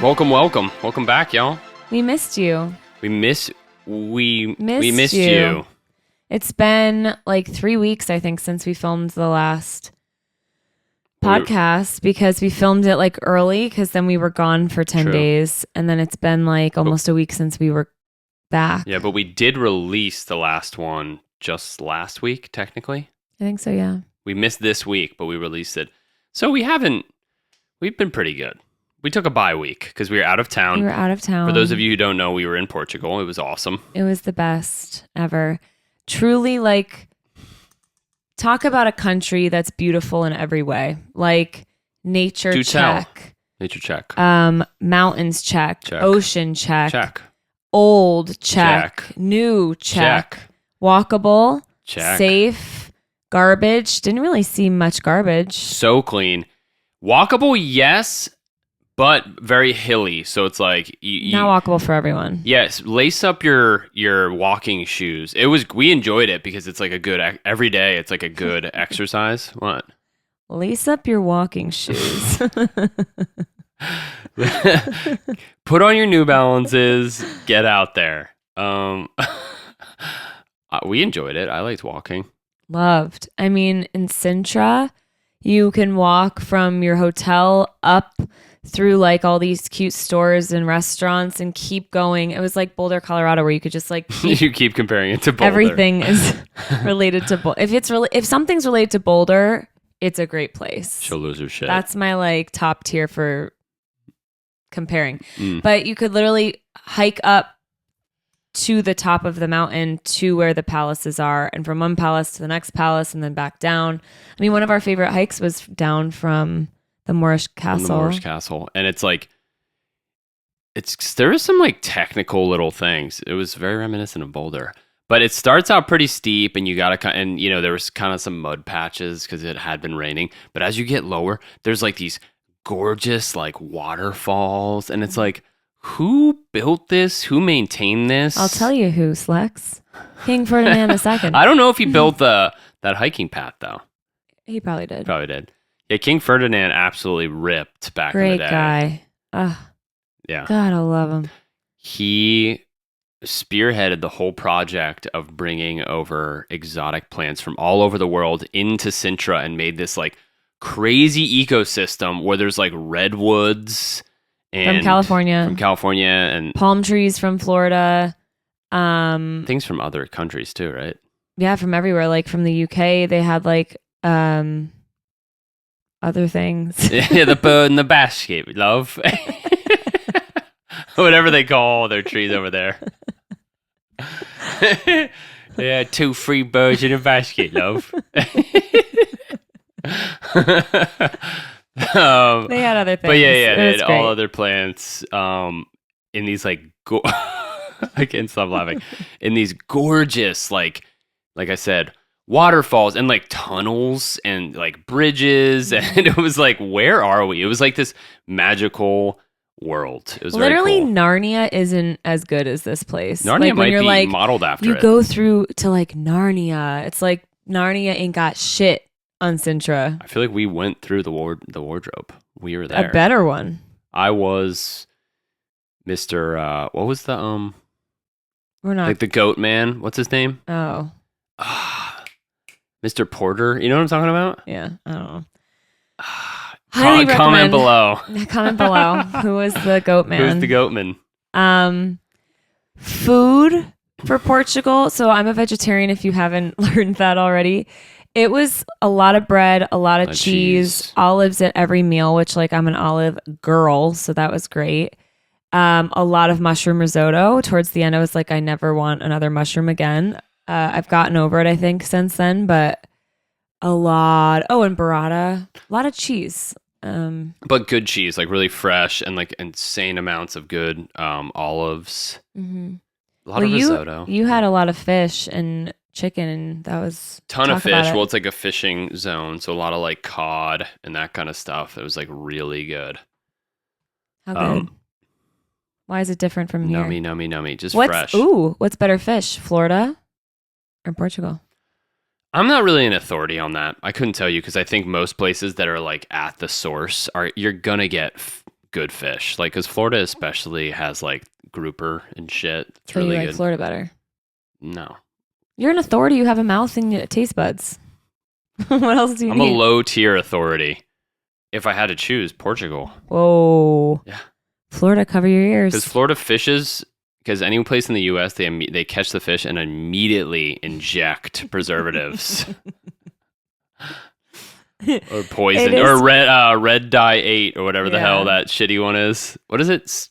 Welcome back, y'all. We missed you. We missed you. It's been like 3 weeks, I think, since we filmed the last podcast because we filmed it like early because then we were gone for 10 days. And then it's been like almost a week since we were back. Yeah, but we did release the last one just last week, technically. I think so, yeah. We missed this week, but we released it. So we've been pretty good. We took a bye week because we were out of town. For those of you who don't know, we were in Portugal. It was awesome. It was the best ever. Truly, like, talk about a country that's beautiful in every way. Like, nature check. Nature check. Mountains check. Ocean check. Old check. New check. Walkable. Check. Safe. Garbage. Didn't really see much garbage. So clean. Walkable, yes. But very hilly, so it's like not walkable for everyone. Yes, lace up your walking shoes. We enjoyed it because it's like a good every day. It's like a good exercise. What? Lace up your walking shoes. Put on your New Balances. Get out there. We enjoyed it. I liked walking. Loved. I mean, in Sintra, you can walk from your hotel up through like all these cute stores and restaurants and keep going. It was like Boulder, Colorado, where you could just like you keep comparing it to Boulder. Everything is related to Boulder. If something's related to Boulder, it's a great place. She'll lose her shit. That's my like top tier for comparing. But you could literally hike up to the top of the mountain to where the palaces are, and from one palace to the next palace and then back down. I mean, one of our favorite hikes was down from the Moorish Castle. And it's like, there is some like technical little things. It was very reminiscent of Boulder, but it starts out pretty steep and there was kind of some mud patches because it had been raining. But as you get lower, there's like these gorgeous like waterfalls. And it's like, who built this? Who maintained this? I'll tell you who, Slex. King Ferdinand II. I don't know if he built that hiking path though. He probably did. Yeah, King Ferdinand absolutely ripped back in the day. Great guy. Yeah. God, I love him. He spearheaded the whole project of bringing over exotic plants from all over the world into Sintra and made this like crazy ecosystem where there's like redwoods from California and palm trees from Florida. Things from other countries too, right? Yeah, from everywhere. Like from the UK, they had like other things. Yeah, the bird in the basket, love. Whatever they call their trees over there. Yeah, 2 free birds in a basket, love. They had other things. But yeah, they had all other plants in these like I can't stop laughing. In these gorgeous like I said, waterfalls and like tunnels and like bridges, and it was like, where are we? It was like this magical world. It was literally very cool. Narnia isn't as good as this place. Narnia like, might be like, modeled after you it. go through to like Narnia. It's like Narnia ain't got shit on Sintra. I feel like we went through the wardrobe. We were there. A better one. I was Mr. What was the We're not like the goat man? What's his name? Oh. Mr. Porter. You know what I'm talking about? Yeah, I don't know. Comment below. Comment below. Who was the goat man? Who's the goat man? Food for Portugal. So I'm a vegetarian if you haven't learned that already. It was a lot of bread, a lot of cheese, olives at every meal, which like I'm an olive girl, so that was great. A lot of mushroom risotto. Towards the end, I was like, I never want another mushroom again. I've gotten over it, I think, since then, but a lot. Oh, and burrata. A lot of cheese. But good cheese, like really fresh and like insane amounts of good olives. Mm-hmm. A lot of risotto. You had a lot of fish and chicken, and that was ton of fish. Well, it's like a fishing zone, so a lot of like cod and that kind of stuff. It was like really good. How good? Why is it different from here? Nummy. Just fresh. Ooh, what's better fish, Florida or Portugal? I'm not really an authority on that. I couldn't tell you because I think most places that are like at the source you're gonna get good fish. Like, because Florida especially has like grouper and shit. It's So really you like good. Florida better? No. You're an authority. You have a mouth and taste buds. What else do you I'm need? a low tier authority. If I had to choose, Portugal. Whoa. Yeah. Florida, cover your ears. Because Florida fishes, because any place in the U.S., they catch the fish and immediately inject preservatives. Or poison. Or red dye 8 or whatever the hell that shitty one is. What is it?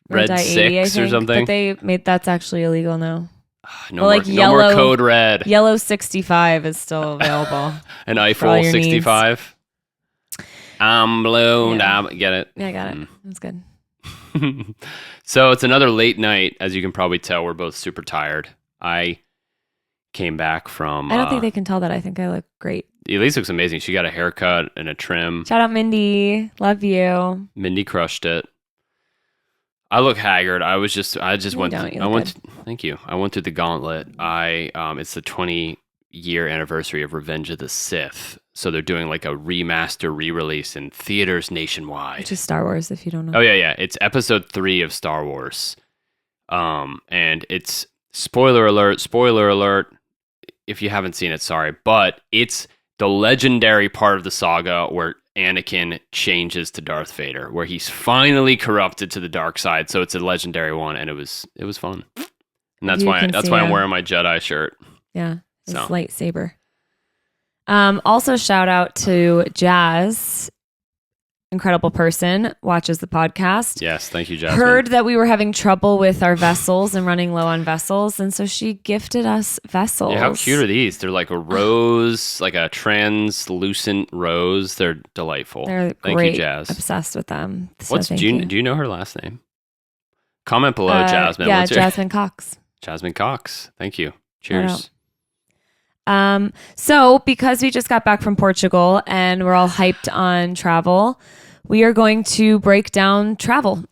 Red dye 6 or something? But that's actually illegal now. No more code red. Yellow 65 is still available. An Eiffel 65. I'm blue. Get it? Yeah, I got it. That's good. So it's another late night. As you can probably tell, we're both super tired. I came back from... I don't think they can tell that. I think I look great. Elyse looks amazing. She got a haircut and a trim. Shout out Mindy. Love you. Mindy crushed it. I look haggard. I went. Thank you. I went through the gauntlet. It's the 20-year anniversary of Revenge of the Sith, so they're doing like a remaster re-release in theaters nationwide. Which is Star Wars, if you don't know. Oh yeah. It's episode 3 of Star Wars. And it's spoiler alert. If you haven't seen it, sorry, but it's the legendary part of the saga where Anakin changes to Darth Vader, where he's finally corrupted to the dark side. So it's a legendary one, and it was fun, and that's why I'm wearing my Jedi shirt. Yeah, his lightsaber. Also, shout out to Jazz, incredible person, watches the podcast. Yes, thank you, Jasmine. Heard that we were having trouble with our vessels and running low on vessels, and so she gifted us vessels. Yeah, how cute are these? They're like a rose, like a translucent rose. They're delightful. They're thank great. you, Jazz. Obsessed with them. So do you know her last name? Comment below, Jasmine. Yeah, Jasmine Cox. Jasmine Cox. Thank you. Cheers. So because we just got back from Portugal and we're all hyped on travel, we are going to break down travel.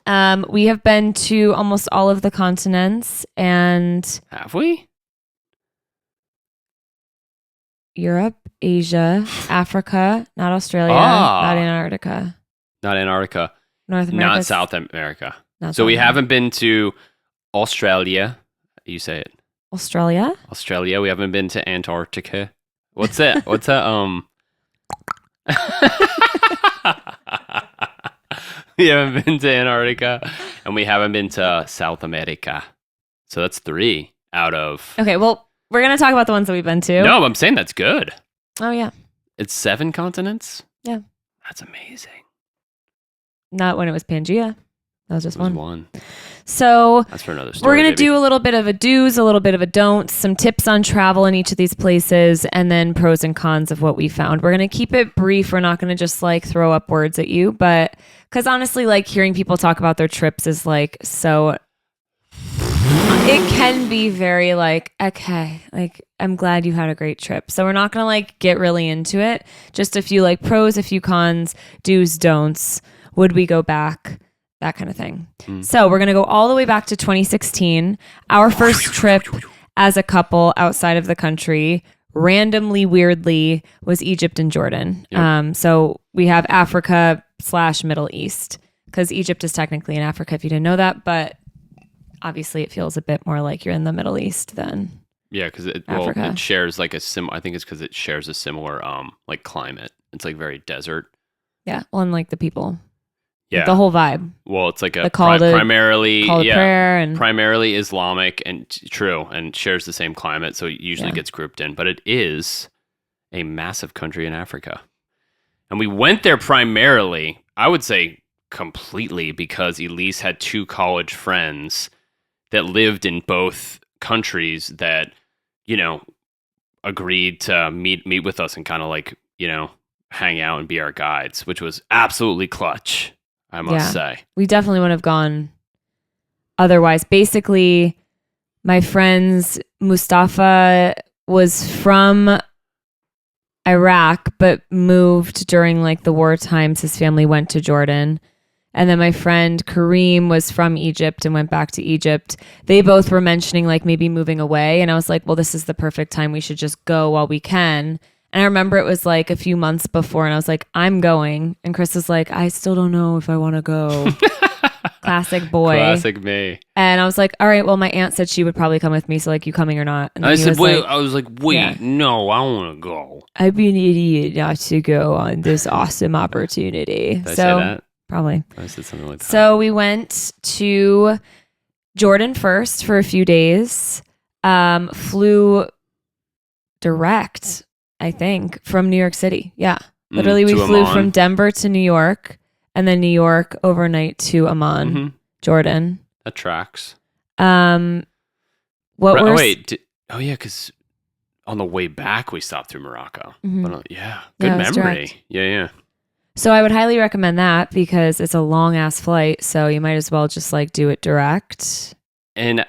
We have been to almost all of the continents and... Have we? Europe, Asia, Africa, not Australia, not Antarctica. Not Antarctica. North America. Not South America. We haven't been to Australia. You say it. Australia? Australia. We haven't been to Antarctica. What's that? We haven't been to Antarctica, and we haven't been to South America. So that's 3 out of... Okay, well, we're going to talk about the ones that we've been to. No, I'm saying that's good. Oh, yeah. It's 7 continents? Yeah. That's amazing. Not when it was Pangea. That was just one. So that's for another story. We're going to do a little bit of a do's, a little bit of a don'ts, some tips on travel in each of these places, and then pros and cons of what we found. We're going to keep it brief. We're not going to just like throw up words at you, but because honestly, like hearing people talk about their trips is like so... It can be very like, okay, like I'm glad you had a great trip. So we're not going to like get really into it. Just a few like pros, a few cons, do's, don'ts. Would we go back? That kind of thing. So we're going to go all the way back to 2016. Our first trip as a couple outside of the country, randomly, weirdly, was Egypt and Jordan. Yep. So we have Africa / Middle East because Egypt is technically in Africa if you didn't know that, but obviously it feels a bit more like you're in the Middle East than because it shares like I think it's because it shares a similar like climate. It's like very desert. Yeah, well, and like the people. Yeah, like the whole vibe. Well, it's like a primarily prayer and primarily Islamic and true and shares the same climate, so it usually gets grouped in. But it is a massive country in Africa, and we went there primarily, I would say, completely because Elyse had 2 college friends that lived in both countries that agreed to meet with us and kind of like hang out and be our guides, which was absolutely clutch. I must say. We definitely would have gone otherwise. Basically, my friend's Mustafa was from Iraq, but moved during like the war times. His family went to Jordan. And then my friend Kareem was from Egypt and went back to Egypt. They both were mentioning like maybe moving away. And I was like, well, this is the perfect time. We should just go while we can And I remember it was like a few months before, and I was like, I'm going. And Chris was like, I still don't know if I want to go. Classic boy. Classic me. And I was like, all right, well, my aunt said she would probably come with me. So, like, you coming or not? And I said, wait, yeah. no, I want to go. I'd be an idiot not to go on this awesome opportunity. Did I say that? Probably. I said something like that. So we went to Jordan first for a few days. Flew direct, I think, from New York City. Yeah. Literally, we flew from Denver to New York, and then New York overnight to Amman, Jordan. That tracks. Because on the way back we stopped through Morocco. Mm-hmm. But, good memory. Yeah. So I would highly recommend that because it's a long ass flight, so you might as well just like do it direct. And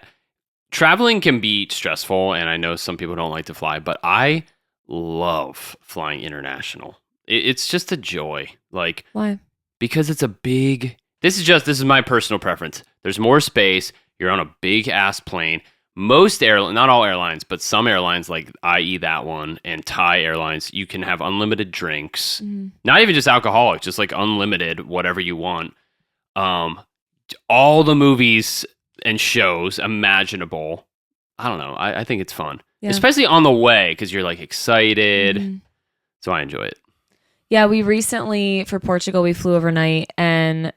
traveling can be stressful, and I know some people don't like to fly, but I love flying international. It's just a joy. Like, why? Because it's a big. This is my personal preference. There's more space. You're on a big ass plane. Most not all airlines, but some airlines, like i.e. that one, and Thai Airlines, you can have unlimited drinks. Mm-hmm. Not even just alcoholic, just like unlimited, whatever you want. All the movies and shows imaginable. I don't know. I think it's fun, especially on the way because you're like excited. Mm-hmm. So I enjoy it. Yeah, we recently for Portugal we flew overnight, and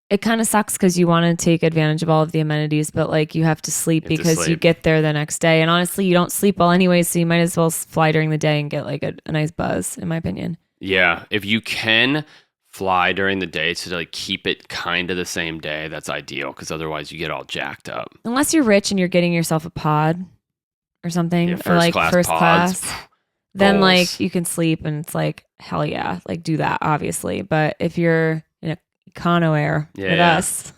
it kind of sucks because you want to take advantage of all of the amenities, but like you have to sleep because you get there the next day. And honestly, you don't sleep well anyways, so you might as well fly during the day and get like a nice buzz, in my opinion. Yeah, if you can fly during the day to like keep it kind of the same day, that's ideal because otherwise you get all jacked up. Unless you're rich and you're getting yourself a pod or something, or like first class. Then like you can sleep and it's like, hell yeah, like do that obviously. But if you're in a Econo Air with us,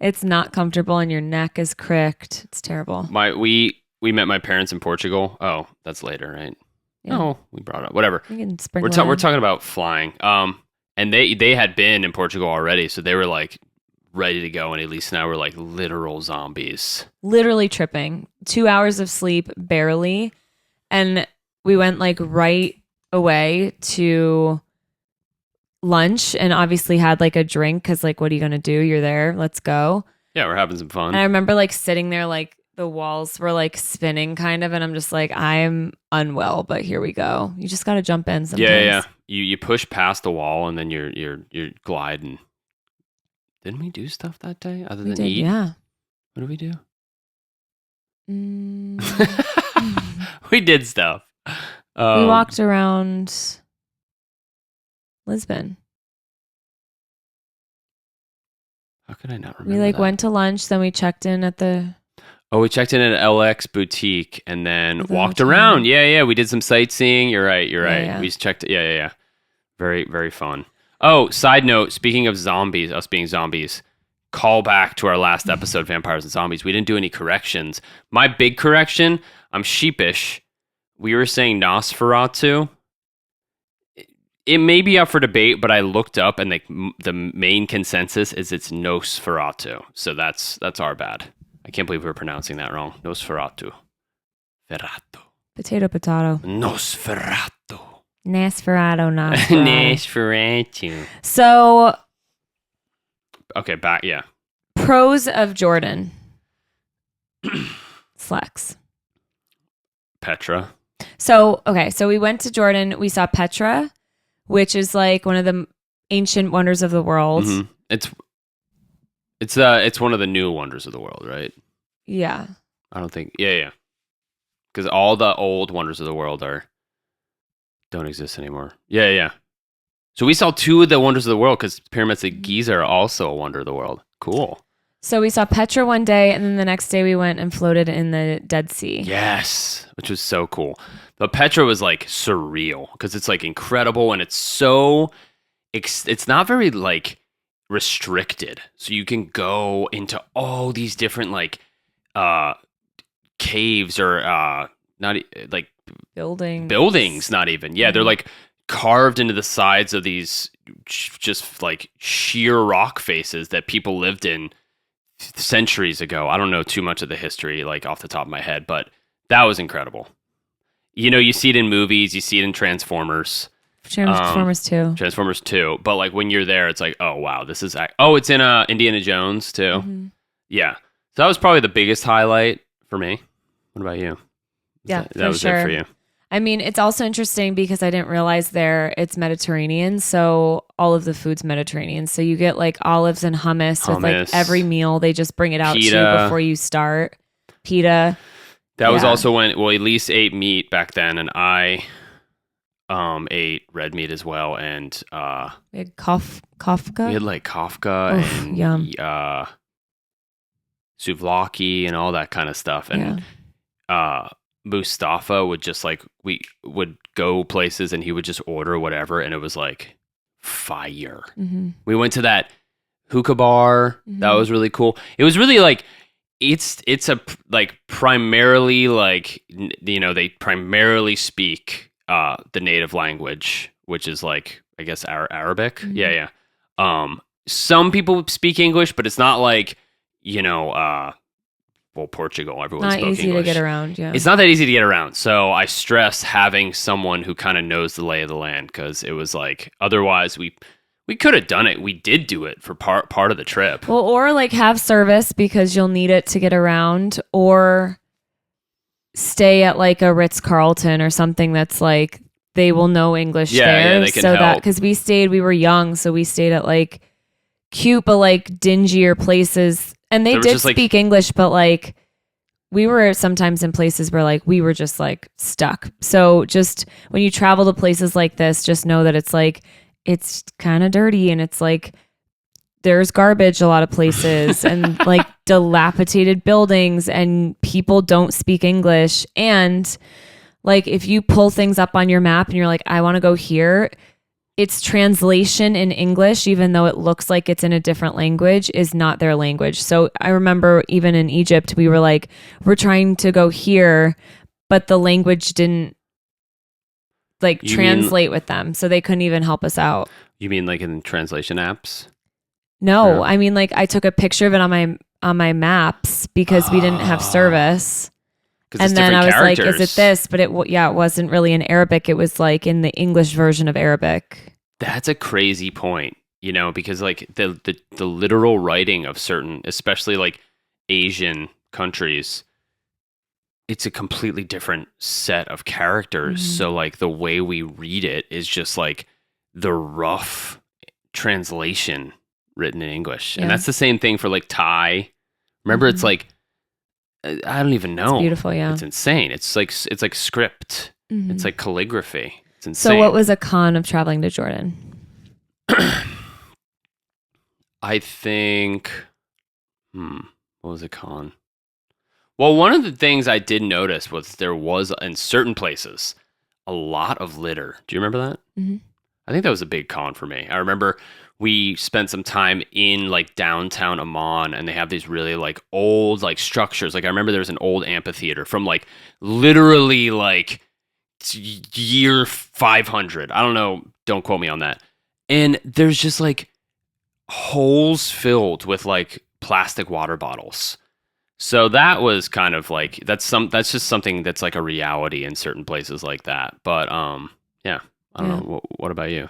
it's not comfortable and your neck is cricked. It's terrible. We met my parents in Portugal. Oh, that's later, right? Yeah. No, we brought it up. Whatever. We're talking about flying. And they had been in Portugal already, so they were like ready to go. And Elyse and I were like literal zombies. Literally tripping. 2 hours of sleep, barely. And we went like right away to lunch and obviously had like a drink because like what are you gonna do? You're there, let's go. Yeah, we're having some fun. And I remember like sitting there, like the walls were like spinning kind of, and I'm just like, I'm unwell, but here we go. You just gotta jump in sometimes. Yeah. You push past the wall and then you're gliding. Didn't we do stuff that day other than eat? Yeah. What did we do? We did stuff. We walked around Lisbon. How could I not remember? We like went to lunch, then we checked in at the. Oh, we checked in at LX Boutique and then walked around. Yeah. We did some sightseeing. You're right. Yeah. We checked. Yeah. Very, very fun. Oh, side note. Speaking of zombies, us being zombies, call back to our last episode, Vampires and Zombies. We didn't do any corrections. My big correction. I'm sheepish. We were saying Nosferatu. It may be up for debate, but I looked up and the main consensus is it's Nosferatu. So that's our bad. I can't believe we're pronouncing that wrong. Nosferatu. Ferrato. Potato. Nosferatu. Nosferatu. So. Okay, back. Yeah. Pros of Jordan. Slex. Petra. So we went to Jordan. We saw Petra, which is like one of the ancient wonders of the world. Mm-hmm. It's one of the new wonders of the world, right? Yeah. I don't think. Yeah. Because all the old wonders of the world don't exist anymore. Yeah. So we saw two of the wonders of the world because pyramids of Giza are also a wonder of the world. Cool. So we saw Petra one day, and then the next day we went and floated in the Dead Sea. Yes, which was so cool. But Petra was like surreal because it's like incredible, and it's so it's not very like restricted. So you can go into all these different like caves or not like buildings. Not even. Yeah, they're like carved into the sides of these just like sheer rock faces that people lived in centuries ago. I don't know too much of the history like off the top of my head, but that was incredible. you see it in movies, you see it in Transformers. Transformers 2. Transformers 2, but like when you're there, it's like, oh wow, this is it's in Indiana Jones too. Mm-hmm. Yeah, so that was probably the biggest highlight for me. What about you? Yeah, That was sure. it for you. I mean, it's also interesting because I didn't realize there it's Mediterranean, so all of the food's Mediterranean. So you get like olives and hummus with like every meal. They just bring it out to you before you start. Pita. That was also when Elyse ate meat back then, and I ate red meat as well, and we had Kafka. We had like Kafka and yum. souvlaki and all that kind of stuff, and Mustafa would just like we would go places and he would just order whatever, and it was like fire. Mm-hmm. We went to that hookah bar. Mm-hmm. That was really cool. It was really like it's a like primarily like they primarily speak the native language, which is like I guess Arabic. Mm-hmm. Yeah. Some people speak English, but it's not like Portugal. Everyone spoke English. Not easy to get around. Yeah, it's not that easy to get around. So I stress having someone who kind of knows the lay of the land, because it was like otherwise we could have done it. We did do it for part of the trip. Well, or like have service because you'll need it to get around, or stay at like a Ritz-Carlton or something that's like they will know English there. Yeah, they can help. Because we were young, so we stayed at like cute but like dingier places, and they did speak English, but like we were sometimes in places where like we were just like stuck. So just when you travel to places like this, just know that it's like it's kind of dirty, and it's like there's garbage a lot of places and like dilapidated buildings, and people don't speak English. And like if you pull things up on your map and you're like, I want to go here, its translation in English, even though it looks like it's in a different language, is not their language. So I remember even in Egypt, we were like, we're trying to go here, but the language didn't like translate with them. So they couldn't even help us out. You mean like in translation apps? No, I mean like I took a picture of it on my maps because we didn't have service. And then I was like, is it this? But it wasn't really in Arabic. It was like in the English version of Arabic. That's a crazy point, because like the literal writing of certain, especially like Asian countries, it's a completely different set of characters. Mm-hmm. So like the way we read it is just like the rough translation written in English. Yeah. And that's the same thing for like Thai. Remember, mm-hmm. It's like, I don't even know. It's beautiful, yeah. It's insane. It's like script. Mm-hmm. It's like calligraphy. It's insane. So what was a con of traveling to Jordan? I think, what was a con? Well, one of the things I did notice was there was, in certain places, a lot of litter. Do you remember that? Mm-hmm. I think that was a big con for me. I remember we spent some time in like downtown Amman, and they have these really like old like structures. Like I remember there was an old amphitheater from like literally like year 500. I don't know. Don't quote me on that. And there's just like holes filled with like plastic water bottles. So that was kind of like that's just something that's like a reality in certain places like that. But yeah, I don't know. What about you?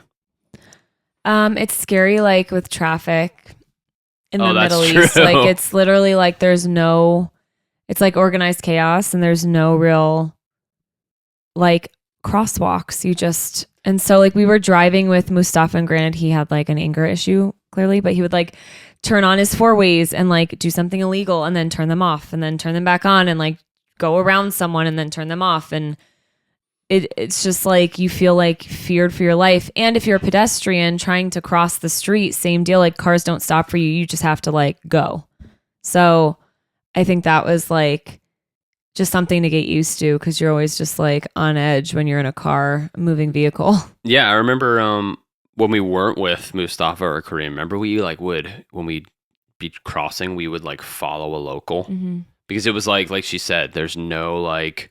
It's scary, like with traffic in the Middle true. East. Like it's literally like it's like organized chaos, and there's no real like crosswalks. And so like we were driving with Mustafa, and granted he had like an anger issue clearly, but he would like turn on his four ways and like do something illegal and then turn them off and then turn them back on and like go around someone and then turn them off. And it's just like you feel like feared for your life. And if you're a pedestrian trying to cross the street, same deal. Like cars don't stop for you. You just have to like go. So I think that was like just something to get used to, because you're always just like on edge when you're in a car, a moving vehicle. Yeah, I remember when we weren't with Mustafa or Kareem, remember we like when we'd be crossing, we would like follow a local, mm-hmm. because it was like she said, there's no like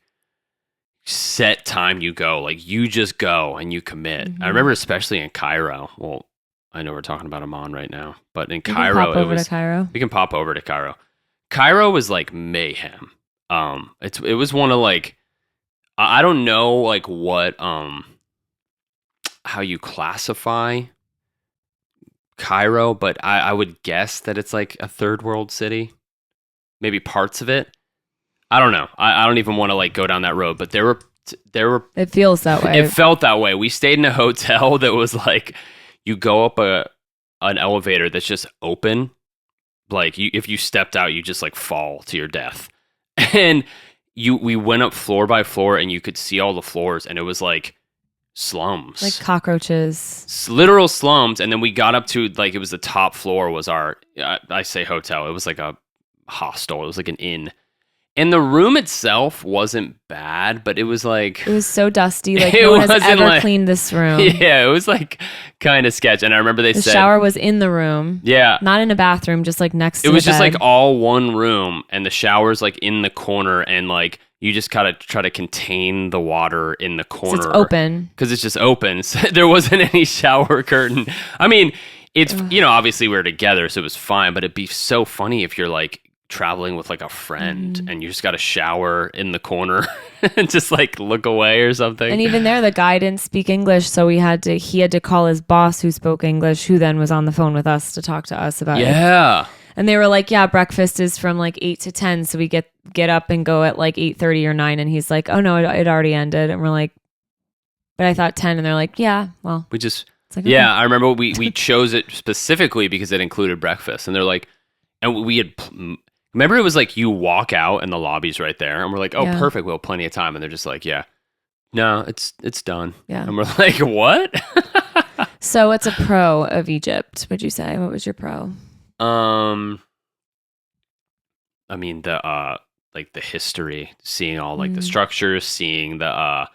set time you go, like you just go and you commit. Mm-hmm. I remember especially in Cairo. Well, I know we're talking about Amman right now, but in Cairo, we can pop over to Cairo. Cairo was like mayhem. It was one of like I don't know like what how you classify Cairo, but I would guess that it's like a third world city. Maybe parts of it. I don't know. I don't even want to like go down that road, but there were It feels that way. it felt that way. We stayed in a hotel that was like you go up an elevator that's just open. Like if you stepped out, you just like fall to your death. And we went up floor by floor, and you could see all the floors, and it was like slums, like cockroaches. literal slums. And then we got up to like it was the top floor was our I say hotel. It was like a hostel. It was like an inn. And the room itself wasn't bad, but it was like It was so dusty. Like It no one has wasn't ever like- cleaned this room. yeah, it was like kind of sketch. And I remember they The said shower was in the room, yeah, not in a bathroom, just like next to it was the just bed. like all one room, and the shower's like in the corner, and like you just gotta try to contain the water in the 'Cause corner. it's open. Because it's just open. So there wasn't any shower curtain. I mean, it's, obviously we were together, so it was fine, but it'd be so funny if you're like traveling with like a friend and you just got to shower in the corner and just like look away or something. And even there, the guy didn't speak English, so he had to call his boss who spoke English, who then was on the phone with us to talk to us about it. yeah. And they were like, "Yeah, breakfast is from like 8 to 10, so we get up and go at like 8:30 or 9." And he's like, "Oh no, it already ended." And we're like, "But I thought 10." And they're like, "Yeah, well." We just, It's like, yeah, okay. I remember we chose it specifically because it included breakfast. And they're like, and we had, remember it was like you walk out and the lobby's right there. And we're like, oh, Yeah. perfect. We'll have plenty of time. And they're just like, yeah, no, it's done. Yeah. And we're like, what? So what's a pro of Egypt, would you say? What was your pro? I mean like the history, seeing all like the structures, seeing the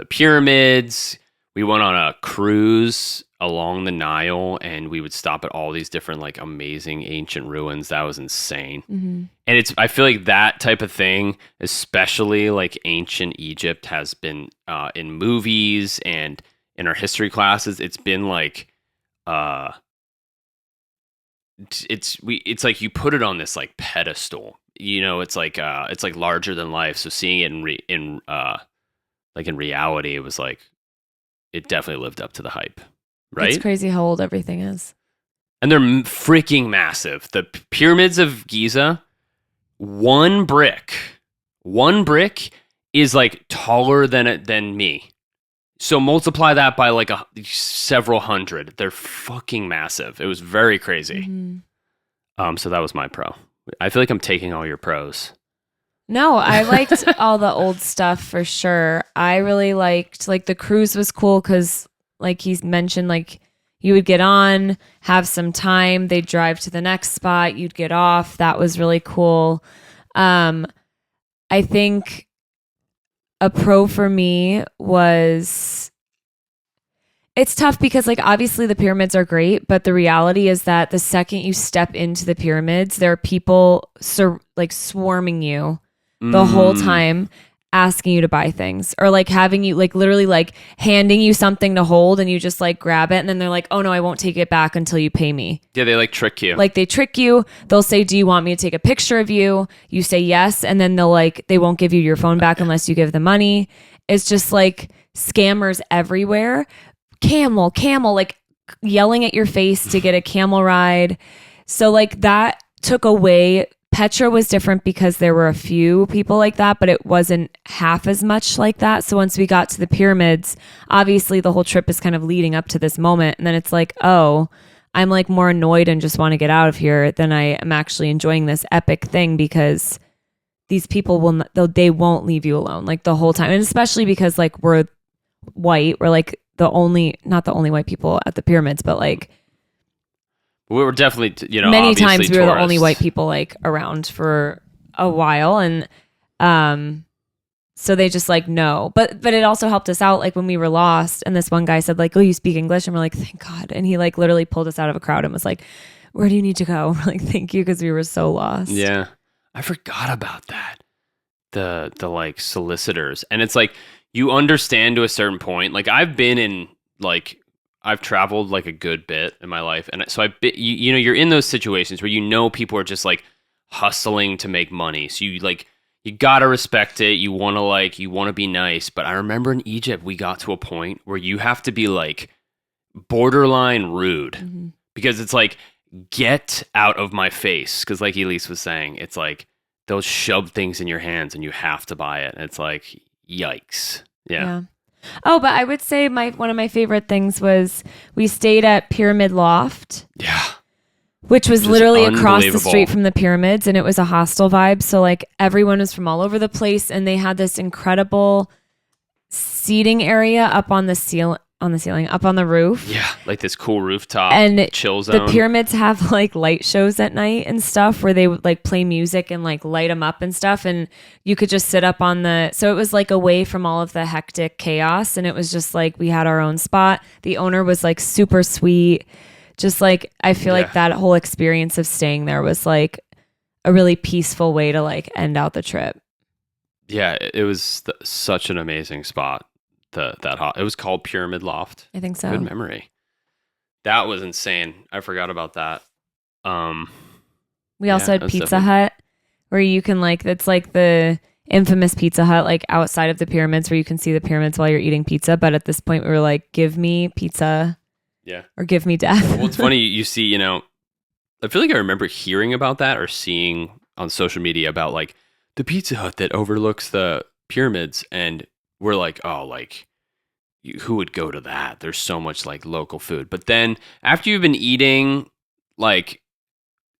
pyramids. We went on a cruise along the Nile, and we would stop at all these different like amazing ancient ruins. That was insane. Mm-hmm. And I feel like that type of thing, especially like ancient Egypt, has been in movies and in our history classes. It's been like it's like you put it on this like pedestal. It's like larger than life. So seeing it in reality, it was like it definitely lived up to the hype, right? It's crazy how old everything is. And they're freaking massive. The pyramids of Giza, one brick is like taller than me. So multiply that by like several hundred. They're fucking massive. It was very crazy. Mm-hmm. So that was my pro. I feel like I'm taking all your pros. No, I liked all the old stuff for sure. I really liked like the cruise was cool because like he's mentioned, like you would get on, have some time, they'd drive to the next spot, you'd get off. That was really cool. I think a pro for me was it's tough because like obviously the pyramids are great, but the reality is that the second you step into the pyramids, there are people like swarming you the whole time, asking you to buy things or like having you like literally like handing you something to hold, and you just like grab it, and then they're like, "Oh no, I won't take it back until you pay me." Yeah, they like trick you. Like they trick you. They'll say, "Do you want me to take a picture of you?" You say yes, and then they won't give you your phone back unless you give the money. It's just like scammers everywhere. Camel, like yelling at your face to get a camel ride. So like that took away. Petra was different because there were a few people like that, but it wasn't half as much like that. So once we got to the pyramids, obviously the whole trip is kind of leading up to this moment. And then it's like, oh, I'm like more annoyed and just want to get out of here than I am actually enjoying this epic thing, because these people they won't leave you alone like the whole time. And especially because like we're white, we're like not the only white people at the pyramids, but like we were definitely, many times obviously we were the only tourists. white people like around for a while. And so they just like no, but it also helped us out like when we were lost, and this one guy said like, "Oh, you speak English?" And we're like, "Thank God." And he like literally pulled us out of a crowd and was like, "Where do you need to go?" We're like, "Thank you," because we were so lost. Yeah, I forgot about that. The like solicitors, and it's like you understand to a certain point. Like I've traveled like a good bit in my life, and so you're in those situations where people are just like hustling to make money. So you gotta respect it. You want to be nice. But I remember in Egypt, we got to a point where you have to be like borderline rude because it's like, get out of my face. Because like Elise was saying, it's like they'll shove things in your hands and you have to buy it. And it's like, yikes. Yeah. Oh, but I would say one of my favorite things was we stayed at Pyramid Loft. Yeah. Which was literally across the unbelievable. street from the pyramids, and it was a hostel vibe. So like everyone was from all over the place, and they had this incredible seating area up on the ceiling, up on the roof. Yeah, like this cool rooftop And chill zone. the pyramids have like light shows at night and stuff where they would like play music and like light them up and stuff, and you could just sit up on the. So it was like away from all of the hectic chaos, and it was just like we had our own spot. The owner was like super sweet. Just like, I feel like that whole experience of staying there was like a really peaceful way to like end out the trip. Yeah, it was such an amazing spot. It was called Pyramid Loft. I think so. Good memory. That was insane. I forgot about that. We also had Pizza Hut, where you can like, it's like the infamous Pizza Hut, like outside of the pyramids, where you can see the pyramids while you're eating pizza. But at this point, we were like, give me pizza. Yeah. Or give me death. Well, it's funny. You see, I feel like I remember hearing about that or seeing on social media about like the Pizza Hut that overlooks the pyramids. And we're like, oh, like who would go to that? There's so much like local food. But then after you've been eating, like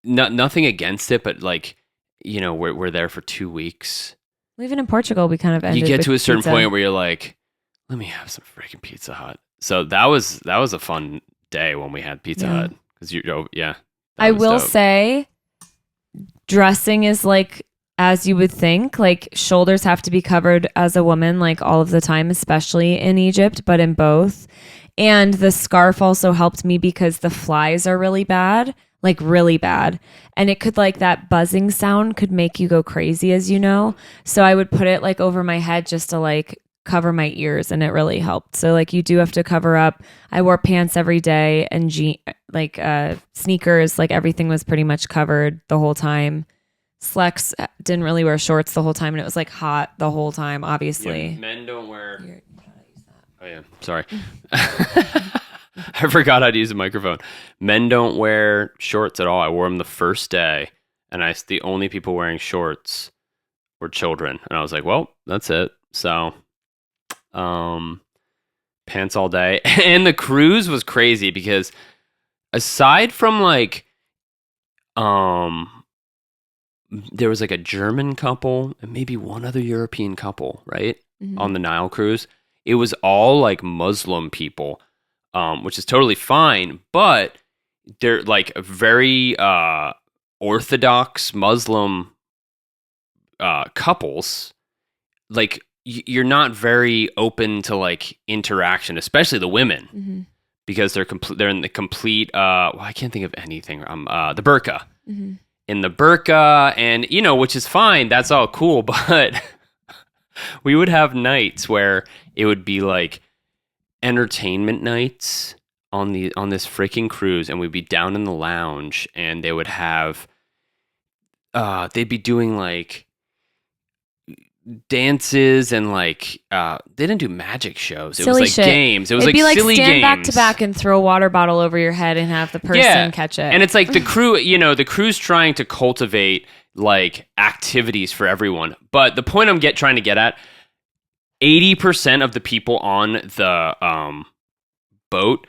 nothing against it, but like, we're there for 2 weeks. Well, even in Portugal, we kind of ended. You get to a certain pizza. point where you're like, let me have some freaking Pizza Hut. So that was a fun day when we had Pizza Hut because I will say, dressing is like as you would think. Like shoulders have to be covered as a woman, like all of the time, especially in Egypt, but in both. And the scarf also helped me because the flies are really bad, like really bad, and it could like that buzzing sound could make you go crazy, as you know. So I would put it like over my head just to like cover my ears, and it really helped. So like you do have to cover up. I wore pants every day and sneakers, like everything was pretty much covered the whole time. Slex didn't really wear shorts the whole time, and it was like hot the whole time, obviously. Yeah, men don't wear. Oh yeah, sorry. I forgot how to use a microphone. Men don't wear shorts at all. I wore them the first day, and the only people wearing shorts were children, and I was like, well, that's it. So pants all day. And the cruise was crazy because aside from like there was like a German couple and maybe one other European couple, right? On the Nile cruise. It was all like Muslim people, which is totally fine, but they're like very orthodox Muslim couples. Like you're not very open to like interaction, especially the women, because they're in the complete. I can't think of anything. The burqa, in the burqa, and which is fine. That's all cool, but we would have nights where it would be like entertainment nights on this freaking cruise, and we'd be down in the lounge, and they would have. They'd be doing like dances and like they didn't do magic shows. It silly was like shit. games. It was It'd like be like silly stand games. back to back and throw a water bottle over your head and have the person catch it. And it's like the crew, the crew's trying to cultivate like activities for everyone. But the point I'm trying to get at, 80% of the people on the boat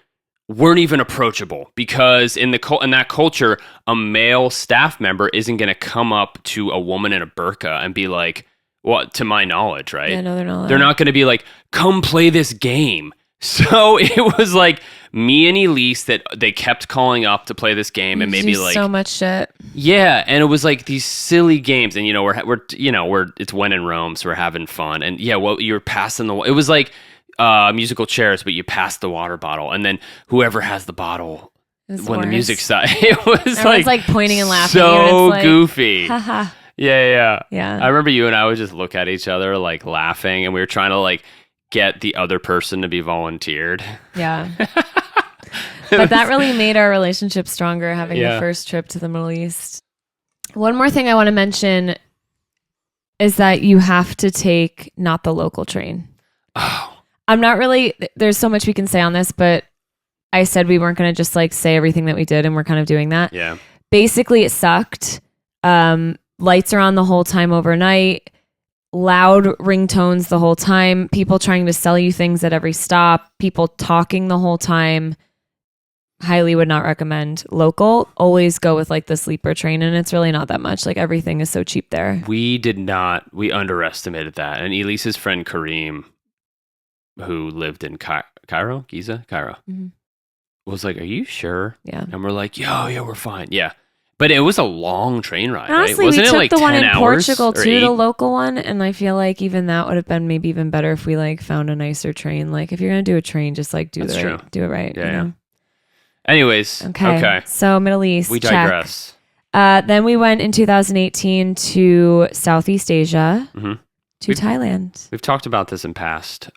weren't even approachable because in that culture, a male staff member isn't going to come up to a woman in a burqa and be like, well, to my knowledge, right? Yeah, no, they're not. They're not going to be like, come play this game. So it was like me and Elise that they kept calling up to play this game, and maybe like so much shit. Yeah, and it was like these silly games, and we're it's when in Rome, so we're having fun, and you're passing it was like musical chairs, but you pass the water bottle, and then whoever has the bottle when the music stopped, it was everyone's like pointing and laughing. So like, goofy. Haha. Yeah. Yeah. I remember you and I would just look at each other like laughing, and we were trying to like get the other person to be volunteered. Yeah. But that really made our relationship stronger, having the first trip to the Middle East. One more thing I want to mention is that you have to take not the local train. Oh, I'm not really, there's so much we can say on this, but I said we weren't going to just like say everything that we did, and we're kind of doing that. yeah. Basically, it sucked. Lights are on the whole time overnight, loud ringtones the whole time, people trying to sell you things at every stop, people talking the whole time. Highly would not recommend local. Always go with like the sleeper train, and it's really not that much. Like everything is so cheap there. We underestimated that. And Elise's friend Kareem, who lived in Giza, Cairo, was like, "Are you sure?" Yeah. And we're like, yeah, we're fine. Yeah. But it was a long train ride, Honestly, right? Wasn't we it took like the 10 one in hours Portugal or too, 8? the local one, and I feel like even that would have been maybe even better if we like found a nicer train. Like if you're gonna do a train, just like do That's it right. true. Do it right. Yeah, you yeah. know? Anyways, okay. So Middle East. We check. digress. Then we went in 2018 to Southeast Asia, to Thailand. We've talked about this in past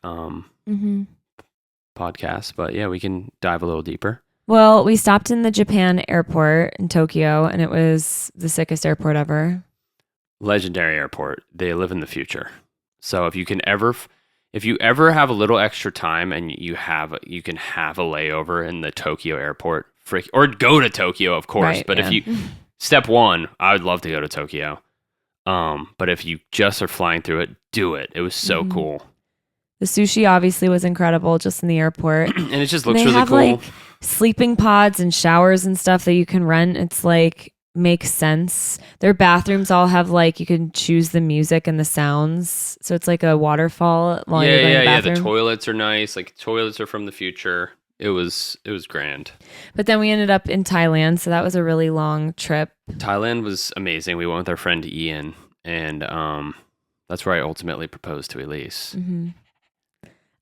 podcasts, but yeah, we can dive a little deeper. Well, we stopped in the Japan airport in Tokyo, and it was the sickest airport ever. Legendary airport. They live in the future. So if you ever have a little extra time and you can have a layover in the Tokyo airport, or go to Tokyo, of course. Right, but yeah. if you step one, I would love to go to Tokyo. But if you just are flying through it, do it. It was so cool. The sushi obviously was incredible just in the airport. And it just looks they really have cool. like sleeping pods and showers and stuff that you can rent. It's like makes sense. Their bathrooms all have like you can choose the music and the sounds. So it's like a waterfall while you're going to the bathroom. The toilets are nice. Like toilets are from the future. It was grand. But then we ended up in Thailand, so that was a really long trip. Thailand was amazing. We went with our friend Ian, and that's where I ultimately proposed to Elyse.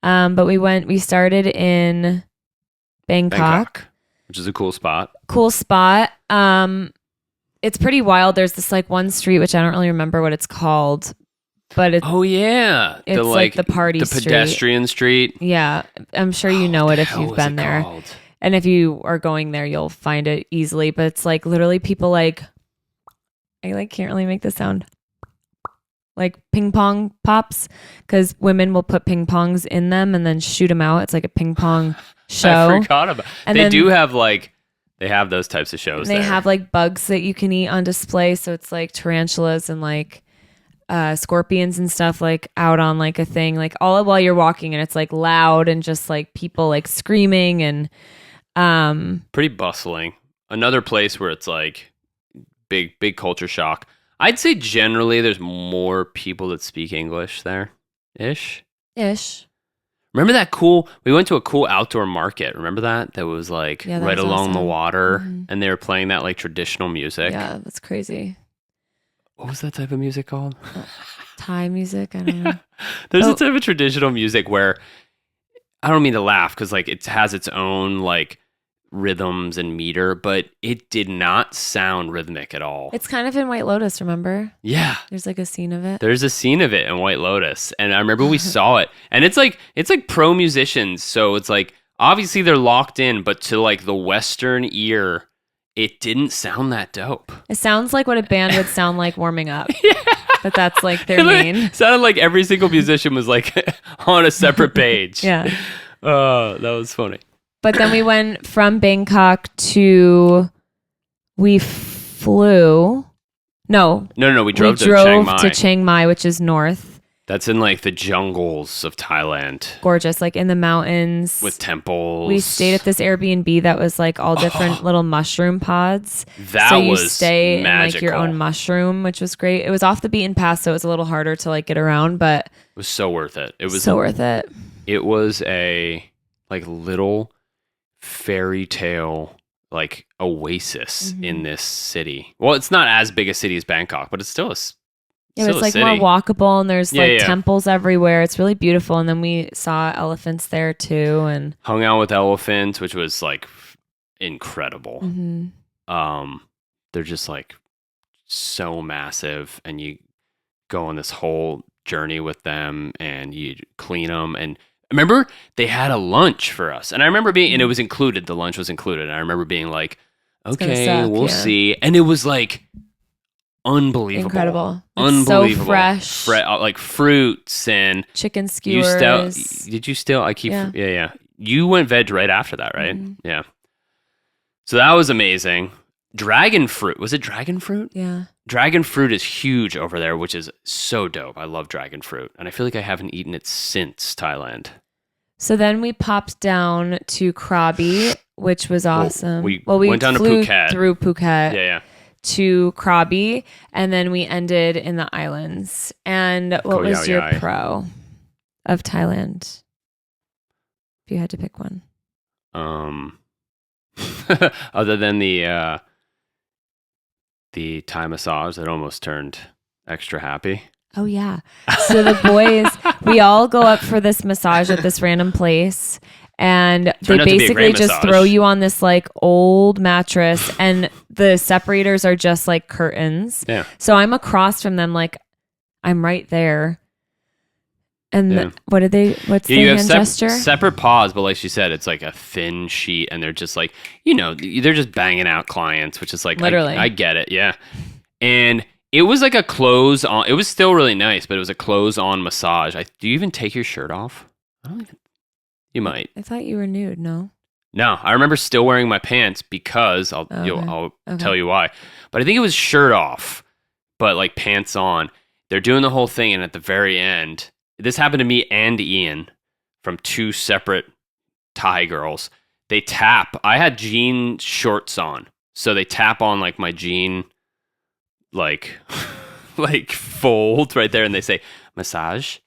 But we started in Bangkok, which is a cool spot. Cool spot. It's pretty wild. There's this like one street, which I don't really remember what it's called, but it's it's like the party the street. Pedestrian street. Yeah, I'm sure you know it if you've been there. Called? And if you are going there, you'll find it easily. But it's like literally people like, I like can't really make this sound. Like ping pong pops, because women will put ping pongs in them and then shoot them out. It's like a ping pong show. I forgot about. And they have those types of shows. They have like bugs that you can eat on display. So it's like tarantulas and like scorpions and stuff like out on like a thing, like all while you're walking, and it's like loud and just like people like screaming and pretty bustling. Another place where it's like big culture shock. I'd say generally there's more people that speak English there. Ish. Remember that we went to a cool outdoor market. Remember that? That was like right along the water, and they were playing that like traditional music. Yeah, that's crazy. What was that type of music called? Thai music? I don't know. There's a type of traditional music where, I don't mean to laugh because like it has its own like rhythms and meter, but it did not sound rhythmic at all. It's kind of in White Lotus, remember? Yeah. There's like a scene of it. There's a scene of it in White Lotus, and I remember we saw it, and it's like pro musicians, so it's like obviously they're locked in, but to like the Western ear, it didn't sound that dope. It sounds like what a band would sound like warming up. Yeah. But that's like their main. It sounded like every single musician was like on a separate page. Yeah. Oh, that was funny. But then we went from Bangkok we flew. No. We drove to Chiang Mai, which is north. That's in like the jungles of Thailand. Gorgeous, like in the mountains. With temples. We stayed at this Airbnb that was like all different little mushroom pods. So you stay magical. in like your own mushroom, which was great. It was off the beaten path, so it was a little harder to like get around, but it was so worth it. It was so worth it. It was a like little fairy tale like oasis in this city. Well, it's not as big a city as Bangkok, but it's still it's like city. More walkable, and there's temples everywhere. It's really beautiful. And then we saw elephants there too, and hung out with elephants, which was like incredible. They're just like so massive, and you go on this whole journey with them, and you clean them. And I remember they had a lunch for us, and I remember and it was included. The lunch was included, and I remember being like, "Okay, we'll see." And it was like unbelievable. Incredible. It's Unbelievable. so fresh. Like fruits and chicken you skewers. did you still? I keep Yeah. yeah. You went veg right after that, right? Mm-hmm. Yeah. So that was amazing. Dragon fruit. Was it dragon fruit? Yeah. Dragon fruit is huge over there, which is so dope. I love dragon fruit. And I feel like I haven't eaten it since Thailand. So then we popped down to Krabi, which was awesome. We we went down to flew Phuket. through Phuket Yeah. to Krabi, and then we ended in the islands. And what Koh was your Yai Yai. pro of Thailand? If you had to pick one. Other than the Thai massage that almost turned extra happy. Oh, yeah. So the boys, we all go up for this massage at this random place. And they Turned out to be a basically great just massage. throw you on this like old mattress, and the separators are just like curtains. Yeah. So I'm across from them, like I'm right there. And Yeah. what's the You hand have gesture? separate paws, but like she said, it's like a thin sheet, and they're just like, they're just banging out clients, which is like, Literally. I get it, yeah. And it was like a close on. It was still really nice, but it was a close on massage. Do you even take your shirt off? I don't even. You might. I thought you were nude, no? No, I remember still wearing my pants because I'll Okay. tell you why. But I think it was shirt off, but like pants on. They're doing the whole thing, and at the very end, this happened to me and Ian from two separate Thai girls. They tap. I had jean shorts on, so they tap on like my jean, like like fold right there, and they say massage.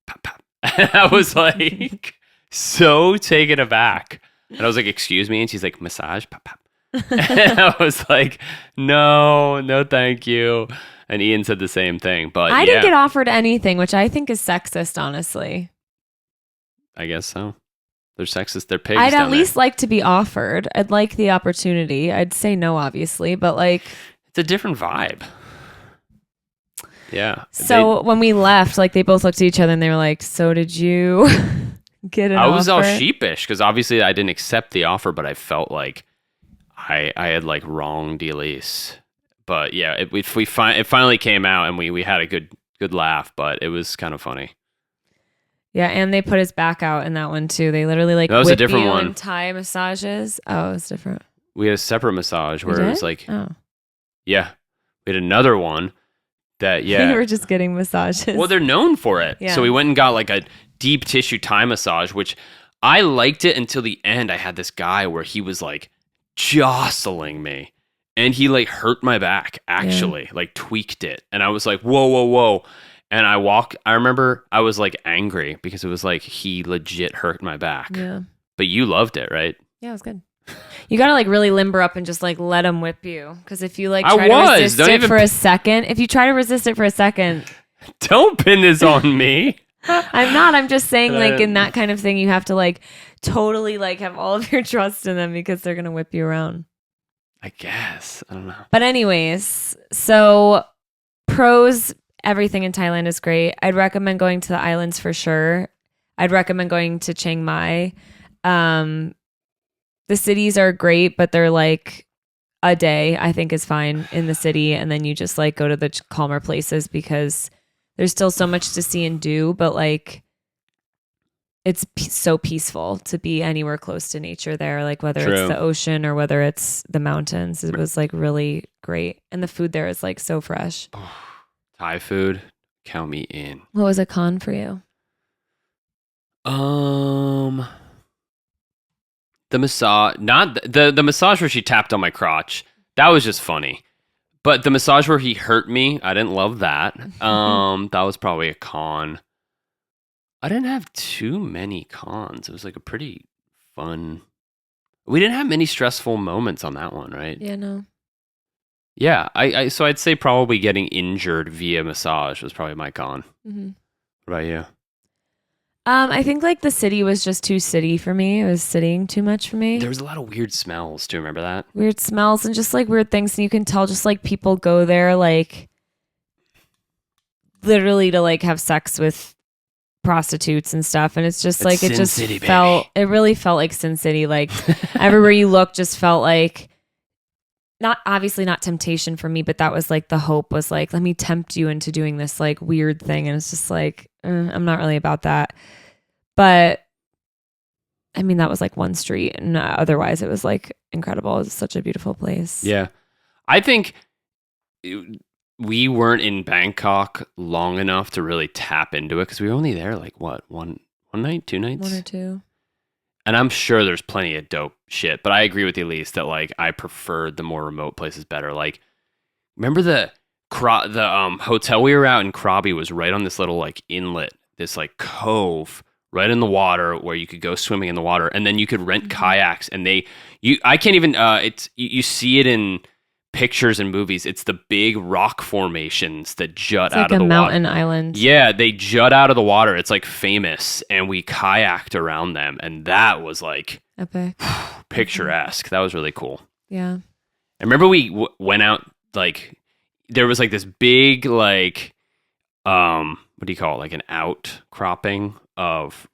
Pop, pop. And I was like so taken aback. And I was like, excuse me? And she's like, massage? Pop, pop. And I was like, no, thank you. And Ian said the same thing. But I didn't get offered anything, which I think is sexist, honestly. I guess so. They're sexist. They're pigs. I'd down at least like to be offered. I'd like the opportunity. I'd say no, obviously, but like... It's a different vibe. Yeah. So when we left, like they both looked at each other and they were like, so did you get an offer? I was all sheepish because obviously I didn't accept the offer, but I felt like I had like wronged Elyse. But yeah, it finally came out, and we had a good laugh, but it was kind of funny. Yeah, and they put his back out in that one too. They literally like That was a whip different you one. and Thai massages. Oh, it was different. We had a separate massage where You it was did? like, Oh. yeah, we had another one that, We yeah. were just getting massages. Well, they're known for it. Yeah. So we went and got like a deep tissue Thai massage, which I liked it until the end. I had this guy where he was like jostling me, and he like hurt my back, actually, like tweaked it. And I was like, whoa. And I remember I was like angry because it was like he legit hurt my back. Yeah. But you loved it, right? Yeah, it was good. You gotta like really limber up and just like let him whip you. Because if you like I try to was. resist Don't it even- for a second, if you try to resist it for a second, Don't pin this on me. I'm not. I'm just saying, like, But- in that kind of thing, you have to like totally like have all of your trust in them because they're gonna whip you around. I guess. I don't know. But anyways, so pros, everything in Thailand is great. I'd recommend going to the islands for sure. I'd recommend going to Chiang Mai. The cities are great, but they're like a day, I think, is fine in the city. And then you just like go to the calmer places because there's still so much to see and do, but like it's so peaceful to be anywhere close to nature there, like whether True. it's the ocean or whether it's the mountains. It was like really great. And the food there is like so fresh. Thai food, count me in. What was a con for you? The massage, not the massage where she tapped on my crotch. That was just funny. But the massage where he hurt me, I didn't love that. That was probably a con. I didn't have too many cons. It was like a pretty fun. We didn't have many stressful moments on that one, right? Yeah, no. Yeah, so I'd say probably getting injured via massage was probably my con. Mm-hmm. What about you? I think like the city was just too city for me. It was citying too much for me. There was a lot of weird smells. Do you remember that? Weird smells and just like weird things. And you can tell just like people go there like literally to like have sex with prostitutes and stuff. And it's just It's like, it Sin just City, baby. it really felt like Sin City. Like everywhere you look just felt like not obviously not temptation for me, but that was like the hope was like, let me tempt you into doing this like weird thing. And it's just like, I'm not really about that. But I mean, that was like one street, and otherwise it was like incredible. It was such a beautiful place. Yeah. I think we weren't in Bangkok long enough to really tap into it because we were only there like what, one night, 2 nights? 1 or 2. And I'm sure there's plenty of dope shit, but I agree with Elise that like I preferred the more remote places better. Like, remember the hotel we were at in Krabi was right on this little like inlet, this like cove right in the water where you could go swimming in the water, and then you could rent kayaks, and I can't even you see it in pictures and movies. It's the big rock formations that jut out of the water. Like a mountain island. Yeah, they jut out of the water. It's like famous, and we kayaked around them, and that was like epic, picturesque. That was really cool. Yeah. I remember we went out, like there was like this big like what do you call it, like an outcropping of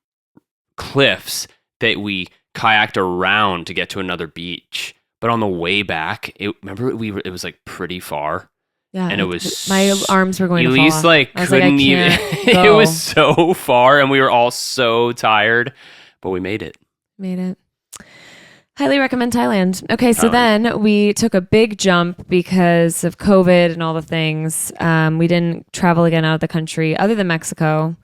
cliffs that we kayaked around to get to another beach. But on the way back, it was like pretty far. Yeah, and it was my arms were going to fall Elise off. like couldn't even. It was so far, and we were all so tired, but we made it. Highly recommend Thailand. Okay, so then we took a big jump because of COVID and all the things. We didn't travel again out of the country other than Mexico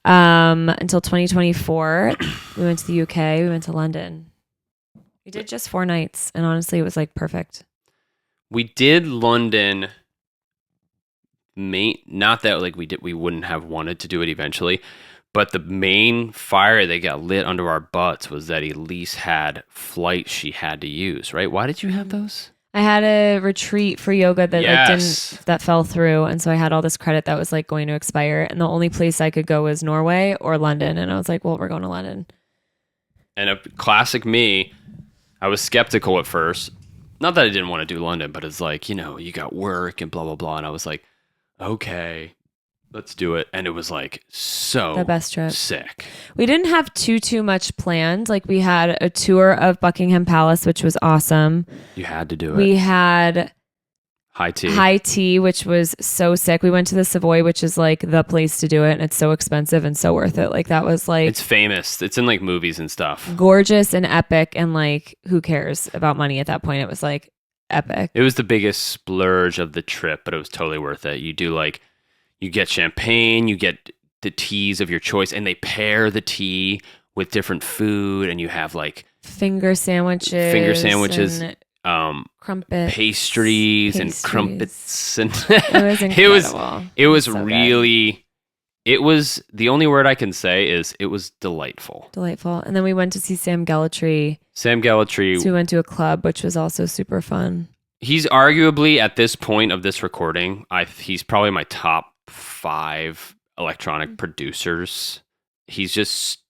until 2024. We went to the UK. We went to London. We did just 4 nights, and honestly, it was like perfect. We did London. Not that like we wouldn't have wanted to do it eventually, but the main fire that got lit under our butts was that Elise had flights she had to use. Right? Why did you have those? I had a retreat for yoga that that fell through, and so I had all this credit that was like going to expire, and the only place I could go was Norway or London, and I was like, well, we're going to London. And a classic me. I was skeptical at first. Not that I didn't want to do London, but it's like, you got work and blah, blah, blah. And I was like, okay, let's do it. And it was like the best trip. Sick. We didn't have too much planned. Like we had a tour of Buckingham Palace, which was awesome. You had to do it. We had high tea, which was so sick. We went to the Savoy, which is like the place to do it, and it's so expensive and so worth it. Like that was like, it's famous. It's in like movies and stuff. Gorgeous and epic, and like who cares about money at that point? It was like epic. It was the biggest splurge of the trip, but it was totally worth it. You get champagne, you get the teas of your choice, and they pair the tea with different food, and you have like finger sandwiches and crumpets, pastries and crumpets, and it was incredible. it was so really good. It was, the only word I can say is it was delightful. And then we went to see Sam Gellatree. So we went to a club, which was also super fun. He's arguably, at this point of this recording, he's probably my top 5 electronic producers. He's just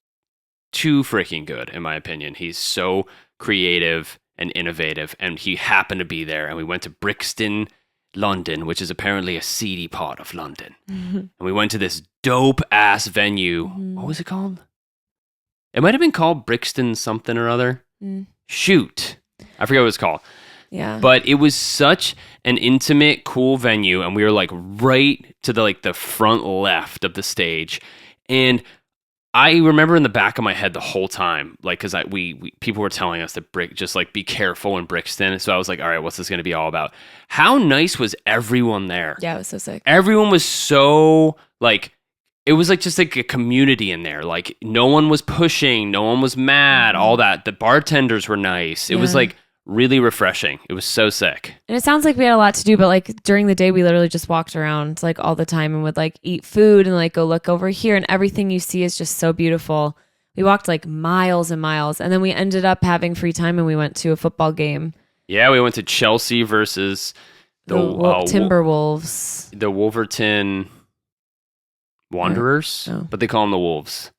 too freaking good, in my opinion. He's so creative and innovative, and he happened to be there, and we went to Brixton, London, which is apparently a seedy part of London. And we went to this dope ass venue. What was it called? It might have been called Brixton something or other. Shoot, I forget what it's called. Yeah, but it was such an intimate, cool venue, and we were like right to the front left of the stage, and I remember in the back of my head the whole time, like, because we people were telling us that just like be careful in Brixton. So I was like, all right, what's this going to be all about? How nice was everyone there? Yeah, it was so sick. Everyone was so like, it was like just like a community in there. Like no one was pushing, no one was mad, all that. The bartenders were nice. It was like really refreshing. It was so sick. And it sounds like we had a lot to do, but like during the day we literally just walked around like all the time and would like eat food and like go look over here, and everything you see is just so beautiful. We walked like miles and miles, and then we ended up having free time and we went to a football game. Yeah, we went to Chelsea versus the Timberwolves. The Wolverton Wanderers, but they call them the Wolves.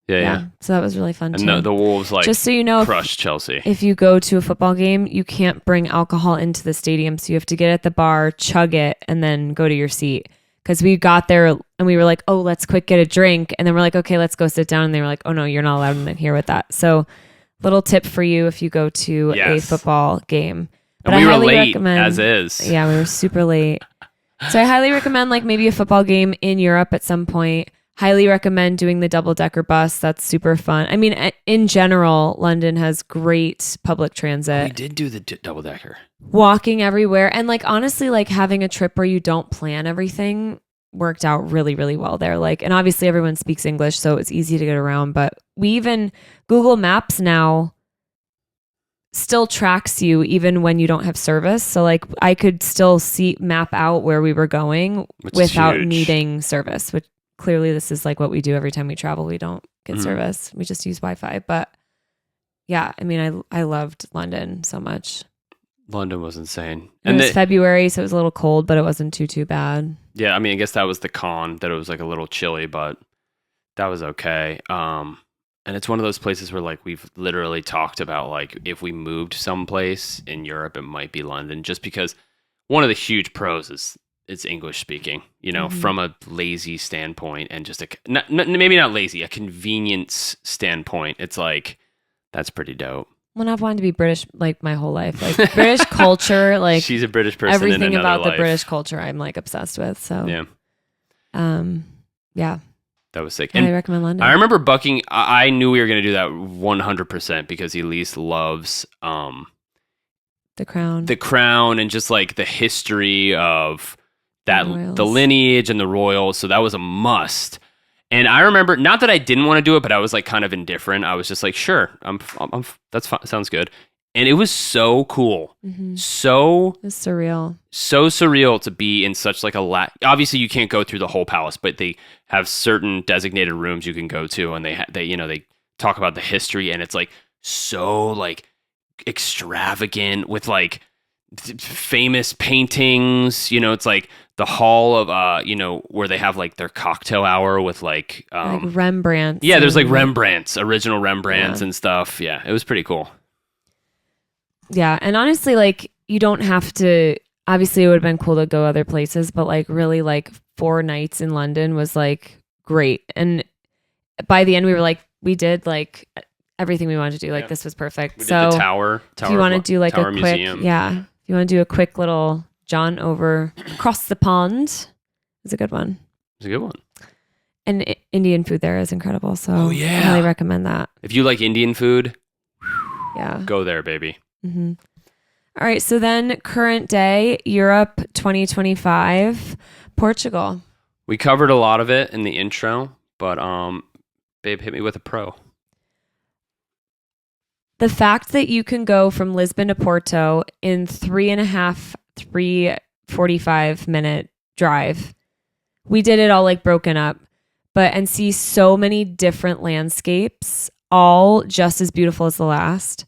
Yeah. So that was really fun too. And the Wolves, like, just so you know, crushed Chelsea. If you go to a football game, you can't bring alcohol into the stadium. So you have to get at the bar, chug it, and then go to your seat. Because we got there and we were like, oh, let's quick get a drink. And then we're like, okay, let's go sit down. And they were like, oh, no, you're not allowed in here with that. So little tip for you if you go to a football game. But And we I were highly late recommend, as is. Yeah, we were super late. So I highly recommend like maybe a football game in Europe at some point. Highly recommend doing the double-decker bus. That's super fun. I mean, in general, London has great public transit. We did do the double decker. Walking everywhere. And like honestly, like having a trip where you don't plan everything worked out really, really well there. Like, and obviously everyone speaks English, so it's easy to get around. But we even Google Maps now still tracks you even when you don't have service. So like I could still map out where we were going without needing service, which clearly this is like what we do every time we travel. We don't get service. We just use Wi-Fi. But yeah, I mean, I loved London so much. London was insane. And it was February, so it was a little cold, but it wasn't too bad. Yeah, I mean, I guess that was the con, that it was like a little chilly, but that was okay. And it's one of those places where like we've literally talked about like if we moved someplace in Europe, it might be London, just because one of the huge pros is it's English speaking, you know, from a lazy standpoint, and just maybe not lazy, a convenience standpoint. It's like, that's pretty dope. Well, I've wanted to be British like my whole life. Like British culture, like she's a British person. Everything about life. The British culture, I'm like obsessed with. So yeah. That was sick. And I recommend London. I remember I knew we were going to do that 100% because Elyse loves The Crown. The Crown, and just like the history of that, the lineage and the royals. So that was a must. And I remember, not that I didn't want to do it, but I was like kind of indifferent. I was just like, sure, that's fine. Sounds good. And it was so cool. So it's surreal. So surreal to be in such like obviously you can't go through the whole palace, but they have certain designated rooms you can go to, and they talk about the history, and it's like so like extravagant with like famous paintings. You know, it's like the hall of where they have like their cocktail hour with like Rembrandt. Yeah, there's like Rembrandts, original Rembrandts and stuff. Yeah, it was pretty cool. Yeah, and honestly, like you don't have to. Obviously, it would have been cool to go other places, but like really, like 4 nights in London was like great. And by the end, we were like, we did like everything we wanted to do. Like this was perfect. We did the tower. If you want to do like a quick, museum. If you want to do a quick little jaunt over across the pond, it's a good one. It's a good one. And Indian food there is incredible. So I highly recommend that. If you like Indian food, go there, baby. Mm-hmm. All right. So then current day, Europe 2025, Portugal. We covered a lot of it in the intro, but babe, hit me with a pro. The fact that you can go from Lisbon to Porto in 3.5-3:45 minute drive. We did it all like broken up, and see so many different landscapes, all just as beautiful as the last,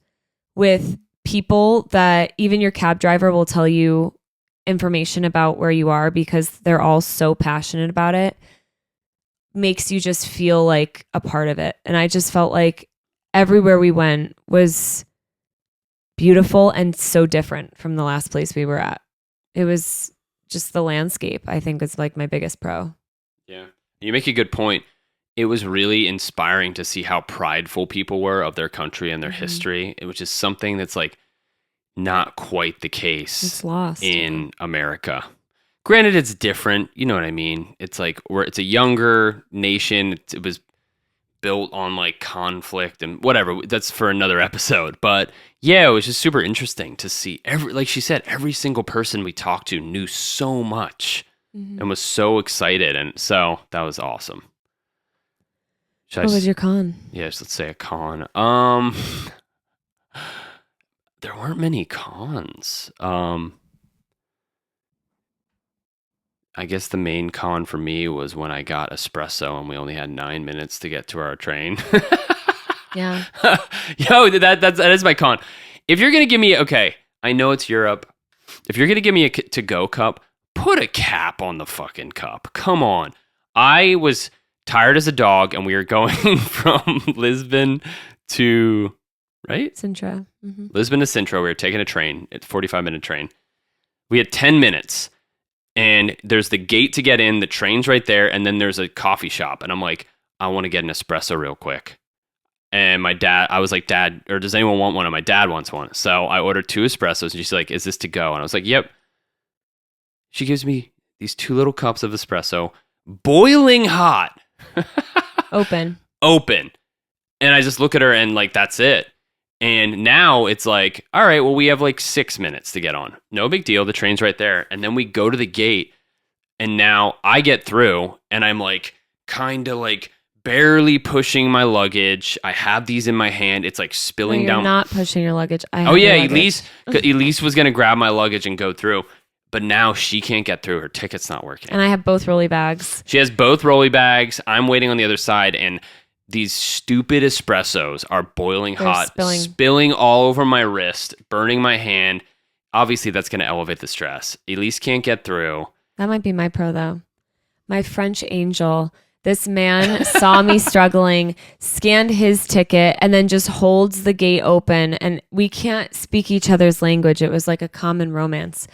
with people that even your cab driver will tell you information about where you are because they're all so passionate about it, makes you just feel like a part of it. And I just felt like everywhere we went was beautiful and so different from the last place we were at. It was just the landscape, I think, is like my biggest pro. Yeah. You make a good point. It was really inspiring to see how prideful people were of their country and their history, which is something that's like not quite the case. It's lost in America. Granted, it's different. You know what I mean? It's like it's a younger nation. It was built on like conflict and whatever. That's for another episode. But yeah, it was just super interesting to see like she said, every single person we talked to knew so much and was so excited. And so that was awesome. What was your con? Yes, let's say a con. There weren't many cons. I guess the main con for me was when I got espresso and we only had 9 minutes to get to our train. Yeah. Yo, that is my con. If you're gonna give me I know it's Europe. If you're gonna give me a to-go cup, put a cap on the fucking cup. Come on. I was tired as a dog, and we were going from Lisbon to Sintra. Mm-hmm. Lisbon to Sintra. We were taking a train. It's a 45-minute train. We had 10 minutes. And there's the gate to get in, the train's right there, and then there's a coffee shop. And I'm like, I want to get an espresso real quick. And my dad, I was like, Dad, or does anyone want one? And my dad wants one. So I ordered 2 espressos, and she's like, is this to go? And I was like, yep. She gives me these 2 little cups of espresso, boiling hot. Open. And I just look at her and like, that's it. And now it's like, all right, well, we have like 6 minutes to get on. No big deal. The train's right there. And then we go to the gate, and now I get through, and I'm like, kind of like barely pushing my luggage. I have these in my hand. It's like spilling You're down. not pushing your luggage. Oh yeah, Elise was gonna grab my luggage and go through, but now she can't get through. Her ticket's not working. And I have both rolly bags. She has both rolly bags. I'm waiting on the other side, and these stupid espressos are boiling hot, spilling all over my wrist, burning my hand. Obviously, that's going to elevate the stress. Elise can't get through. That might be my pro, though. My French angel. This man saw me struggling, scanned his ticket, and then just holds the gate open. And we can't speak each other's language. It was like a common romance.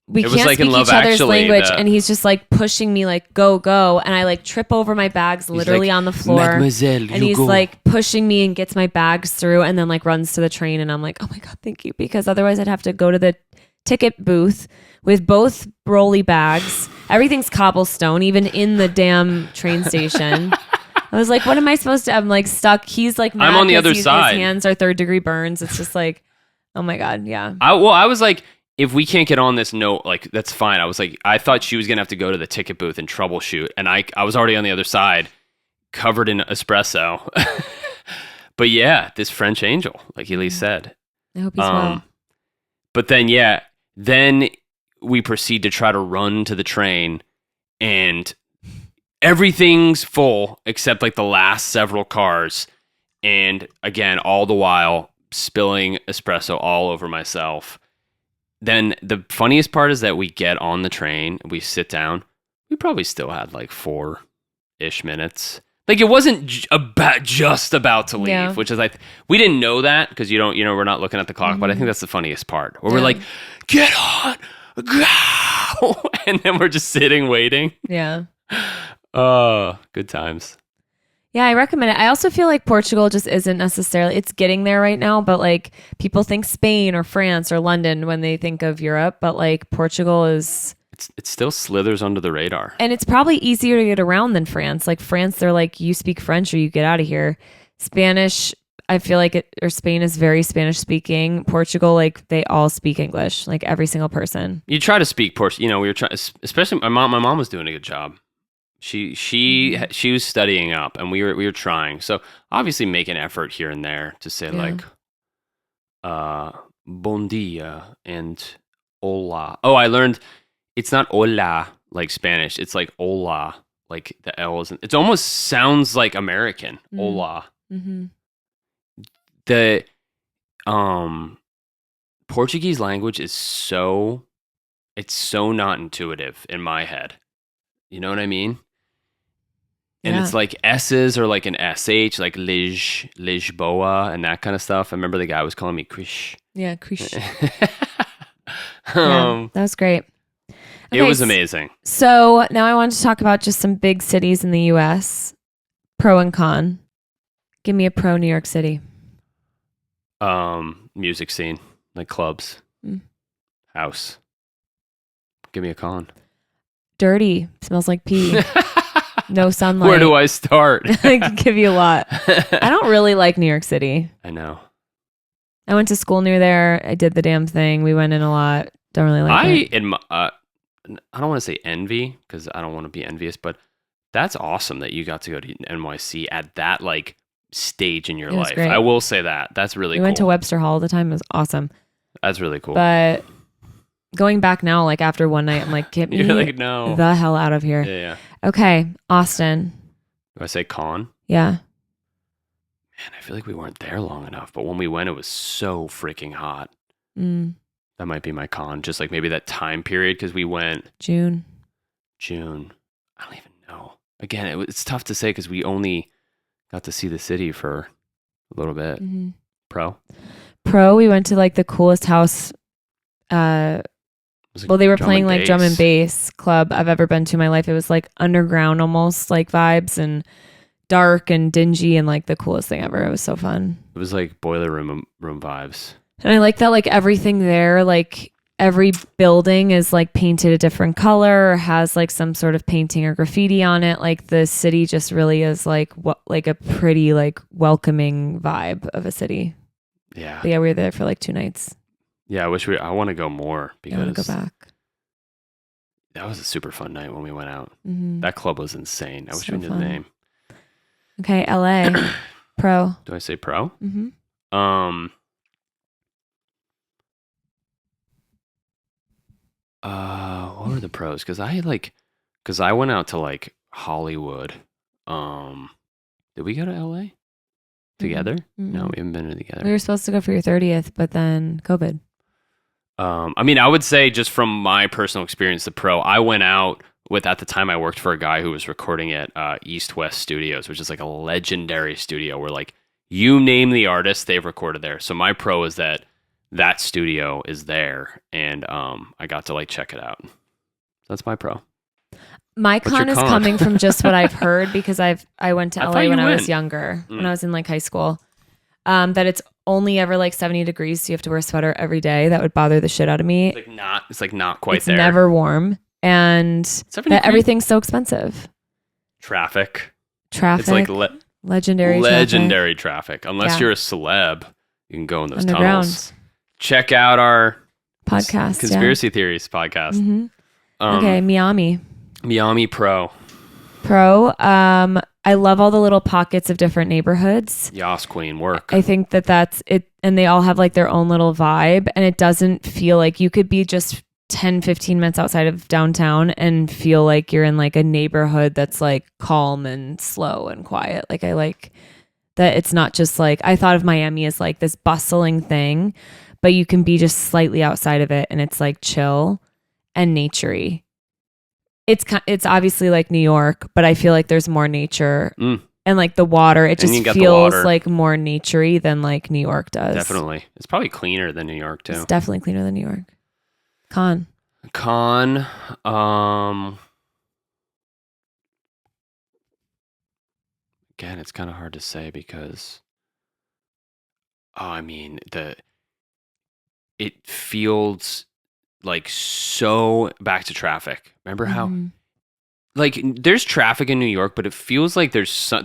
We can't like speak Love each other's Actually, language, and he's just like pushing me like, go, go. And I like trip over my bags literally like, on the floor. Mademoiselle, and he's like pushing me and gets my bags through, and then like runs to the train. And I'm like, oh my God, thank you. Because otherwise I'd have to go to the ticket booth with both rolly bags. Everything's cobblestone, even in the damn train station. I was like, what am I supposed to? I'm like stuck. He's like, mad I'm on the other side. His hands are 3rd-degree burns. It's just like, oh my God, yeah. I was like, if we can't get on this note, like, that's fine. I was like, I thought she was going to have to go to the ticket booth and troubleshoot. And I was already on the other side, covered in espresso. But yeah, this French angel, like Elise said. I hope he's well. But then we proceed to try to run to the train, and everything's full except like the last several cars. And again, all the while spilling espresso all over myself. Then the funniest part is that we get on the train, we sit down. We probably still had like 4-ish minutes. Like it wasn't just about to leave, which is like, we didn't know that because we're not looking at the clock, but I think that's the funniest part where we're like, get on, go. And then we're just sitting waiting. Yeah. Oh, good times. Yeah, I recommend it. I also feel like Portugal just isn't necessarily, it's getting there right now, but like people think Spain or France or London when they think of Europe, but like Portugal is... It still slithers under the radar. And it's probably easier to get around than France. Like France, they're like, you speak French or you get out of here. Spanish, I feel like Spain is very Spanish speaking. Portugal, like they all speak English, like every single person. You try to speak Portuguese, we were trying, especially my mom was doing a good job. She was studying up, and we were trying. So obviously make an effort here and there to say like bon dia and hola. Oh, I learned it's not hola like Spanish. It's like hola, like the L isn't. It almost sounds like American. Hola. Mm-hmm. The Portuguese language is so not intuitive in my head. You know what I mean? And it's like S's or like an SH, like Lisboa and that kind of stuff. I remember the guy was calling me Krish. Yeah, Krish. That was great. Okay, it was amazing. So now I want to talk about just some big cities in the U.S. Pro and con. Give me a pro New York City. Music scene, like clubs, house. Give me a con. Dirty, smells like pee. No sunlight. Where do I start? I can give you a lot. I don't really like New York City. I know. I went to school near there. I did the damn thing. We went in a lot. Don't really like it. I don't want to say envy because I don't want to be envious, but that's awesome that you got to go to NYC at that like stage in your life. Great. I will say that. That's really cool. We went to Webster Hall all the time. It was awesome. That's really cool. But going back now, like after one night, I'm like, get me like, no. the hell out of here. Yeah. Okay, Austin. Do I say con? Yeah. Man, I feel like we weren't there long enough, but when we went, it was so freaking hot. That might be my con. Just like maybe that time period because we went June. I don't even know. Again, it's tough to say because we only got to see the city for a little bit. Pro, we went to like the coolest house. They were playing like drum and bass club I've ever been to in my life. It was like underground almost like vibes and dark and dingy and like the coolest thing ever. It was so fun. It was like boiler room vibes. And I like that like everything there, like every building is like painted a different color or has like some sort of painting or graffiti on it. Like the city just really is like what like a pretty like welcoming vibe of a city. Yeah. But yeah, we were there for like 2 nights. Yeah, I want to go more because I want to go back. That was a super fun night when we went out. Mm-hmm. That club was insane. I wish So we knew the fun. name. Okay, LA. Pro. Do I say pro? Mm-hmm. What were the pros? Because I went out to like Hollywood. Did we go to LA together? Mm-hmm. No, we haven't been together. We were supposed to go for your 30th, but then COVID. I mean, I would say just from my personal experience, the pro, I went out with, at the time I worked for a guy who was recording at East West Studios, which is like a legendary studio where like you name the artist, they've recorded there. So my pro is that studio is there, and I got to like check it out. That's my pro. My con is coming from just what I've heard because I went to LA when I was younger, when I was in like high school. That it's only ever like 70 degrees, so you have to wear a sweater every day. That would bother the shit out of me. It's like not quite it's there. It's never warm, and that everything's so expensive. Traffic. It's like legendary traffic. Unless you're a celeb, you can go in those underground tunnels. Check out our podcast, Conspiracy Theories podcast. Mm-hmm. Okay, Miami Pro. I love all the little pockets of different neighborhoods. Yas Queen, work. I think that's it. And they all have like their own little vibe. And it doesn't feel like you could be just 10, 15 minutes outside of downtown and feel like you're in like a neighborhood that's like calm and slow and quiet. Like I like that it's not just like, I thought of Miami as like this bustling thing, but you can be just slightly outside of it and it's like chill and naturey. It's obviously like New York, but I feel like there's more nature and like the water. It just feels like more naturey than like New York does. Definitely, it's probably cleaner than New York too. It's definitely cleaner than New York. Con. Again, it's kind of hard to say because, I mean, it feels like so back to traffic. Remember how like there's traffic in New York, but it feels like they